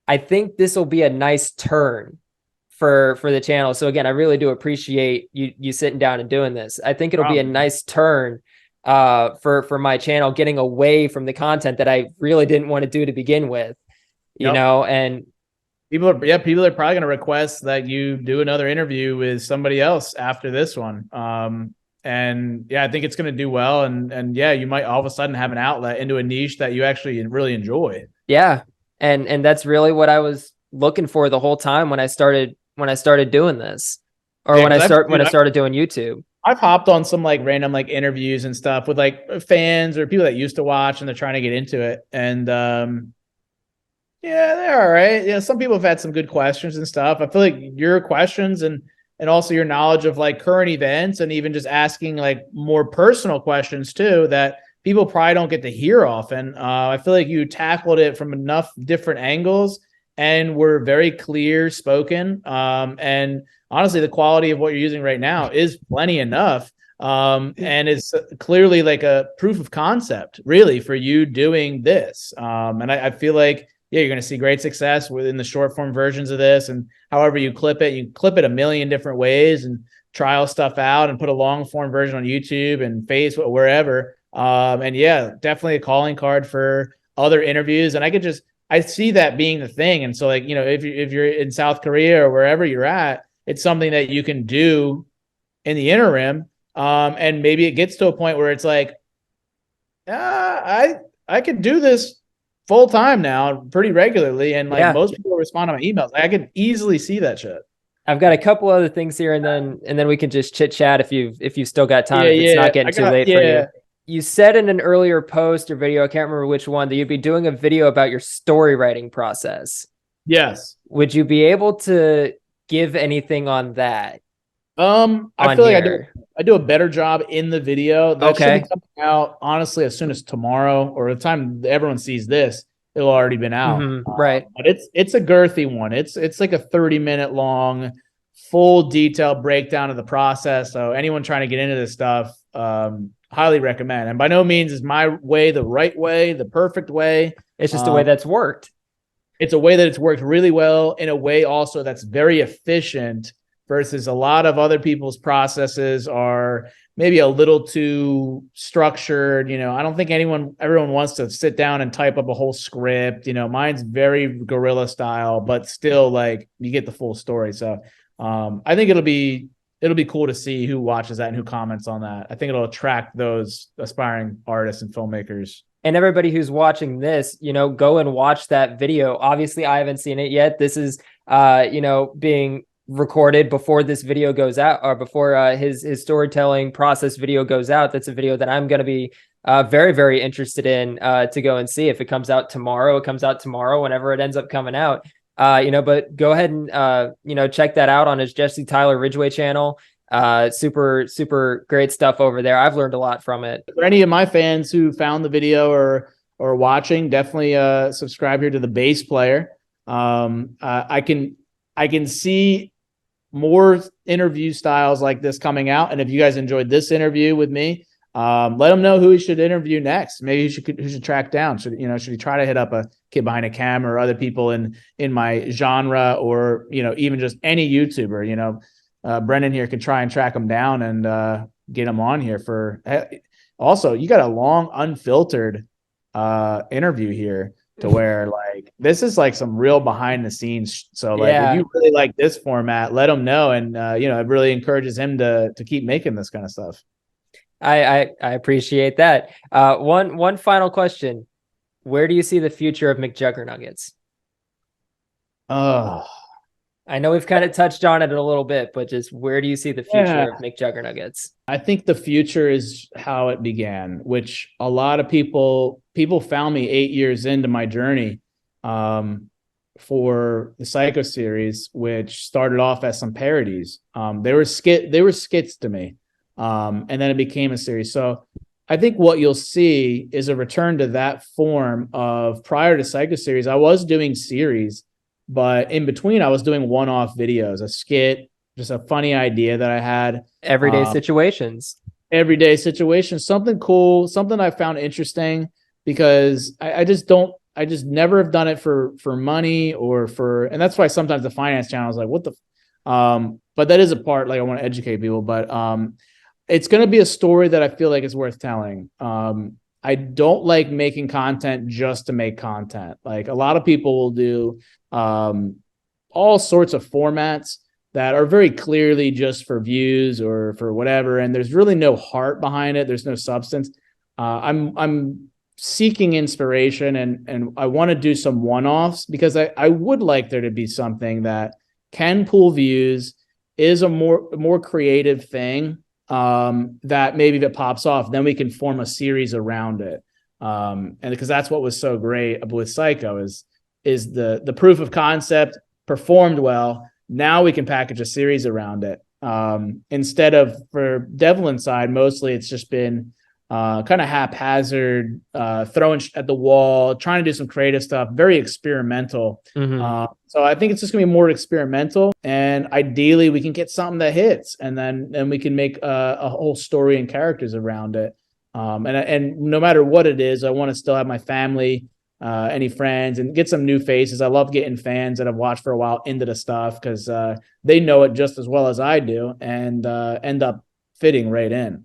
I think this will be a nice turn for the channel. So again, I really do appreciate you sitting down and doing this. I think it'll be a nice turn for my channel, getting away from the content that I really didn't want to do to begin with, you know, and people are probably going to request that you do another interview with somebody else after this one. And yeah, I think it's going to do well. And yeah, you might all of a sudden have an outlet into a niche that you actually really enjoy. Yeah. And that's really what I was looking for the whole time when I started doing this, or when I started doing YouTube. I've hopped on some like random like interviews and stuff with like fans or people that used to watch and they're trying to get into it. And yeah, they're all right. Yeah, some people have had some good questions and stuff. I feel like your questions and also your knowledge of like current events and even just asking like more personal questions too that people probably don't get to hear often. I feel like you tackled it from enough different angles and were very clear spoken. And honestly, the quality of what you're using right now is plenty enough. And it's clearly like a proof of concept really for you doing this. And I feel like, yeah, you're going to see great success within the short form versions of this. And however you clip it a million different ways and trial stuff out and put a long form version on YouTube and Facebook, wherever. And yeah, definitely a calling card for other interviews. And I see that being the thing. And so like, you know, if you're in South Korea or wherever you're at, it's something that you can do in the interim. And maybe it gets to a point where it's like, I could do this full time now pretty regularly. And like most people respond to my emails. I could easily see that shit. I've got a couple other things here and then we can just chit chat if you've still got time, if it's not getting too late for you. You said in an earlier post or video, I can't remember which one, that you'd be doing a video about your story writing process. Yes. Would you be able to give anything on that? I feel like I do a better job in the video. That should be coming out honestly as soon as tomorrow, or the time everyone sees this, it'll already been out. Right. But it's a girthy one. It's like a 30-minute long, full detailed breakdown of the process. So anyone trying to get into this stuff, highly recommend. And by no means is my way the right way, the perfect way. It's just a way that's worked. It's a way that it's worked really well, in a way also that's very efficient, versus a lot of other people's processes are maybe a little too structured. You know, I don't think everyone wants to sit down and type up a whole script. You know, mine's very guerrilla style, but still like you get the full story. So I think it'll be cool to see who watches that and who comments on that. I think it'll attract those aspiring artists and filmmakers. And everybody who's watching this, you know, go and watch that video. Obviously, I haven't seen it yet. This is, you know, being recorded before this video goes out, or before his storytelling process video goes out. That's a video that I'm going to be very, very interested in to go and see. If it comes out tomorrow, it comes out tomorrow, whenever it ends up coming out. You know, but go ahead and, you know, check that out on his Jesse Tyler Ridgway channel. Super, super great stuff over there. I've learned a lot from it. For any of my fans who found the video or watching, definitely subscribe here to the bass player. I can see more interview styles like this coming out. And if you guys enjoyed this interview with me, Let him know who he should interview next. Maybe who should track down. Should he try to hit up a kid behind a camera or other people in my genre, or even just any YouTuber. Brendan here can try and track him down and get him on here for. Also, you got a long unfiltered interview here to where like this is like some real behind the scenes. So like if you really like this format, let him know, and it really encourages him to keep making this kind of stuff. I appreciate that. One final question: where do you see the future of McJuggerNuggets? I know we've kind of touched on it a little bit, but just where do you see the future of McJuggerNuggets? I think the future is how it began, which a lot of people found me 8 years into my journey for the Psycho series, which started off as some parodies. They were skits to me. And then it became a series. So I think what you'll see is a return to that form of, prior to Psycho series, I was doing series, but in between I was doing one-off videos, a skit, just a funny idea that I had. Everyday situations, something cool, something I found interesting, because I just never have done it for money and that's why sometimes the finance channel is like, what the, but that is a part, like I want to educate people, but it's going to be a story that I feel like is worth telling. I don't like making content just to make content. Like a lot of people will do all sorts of formats that are very clearly just for views or for whatever, and there's really no heart behind it. There's no substance. I'm seeking inspiration, and I want to do some one-offs, because I would like there to be something that can pull views, is a more creative thing, that maybe if it pops off, then we can form a series around it. And because that's what was so great with Psycho is the proof of concept performed well. Now we can package a series around it. Instead of, for Devil Inside, mostly it's just been kind of haphazard, throwing at the wall, trying to do some creative stuff, very experimental. So I think it's just gonna be more experimental, and ideally we can get something that hits, and then we can make a whole story and characters around it. And no matter what it is, I want to still have my family, any friends, and get some new faces. I love getting fans that I've watched for a while into the stuff, because they know it just as well as I do, and end up fitting right in.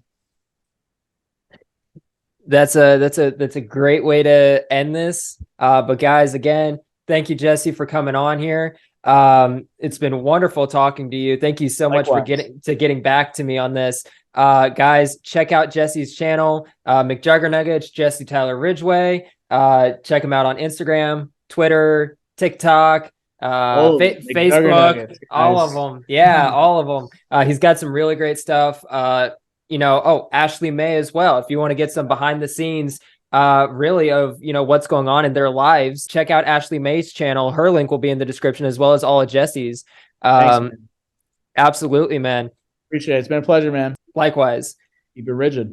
That's a great way to end this. But guys, again, thank you, Jesse, for coming on here. It's been wonderful talking to you. Thank you so much for getting back to me on this. Guys, check out Jesse's channel, McJuggerNuggets, Jesse Tyler Ridgway. Check him out on Instagram, Twitter, TikTok, Facebook, all of them. Yeah, all of them. He's got some really great stuff. Ashley May as well. If you want to get some behind the scenes, really of, what's going on in their lives, check out Ashley May's channel. Her link will be in the description, as well as all of Jesse's. Thanks, man. Absolutely, man. Appreciate it. It's been a pleasure, man. Likewise. Keep it rigid.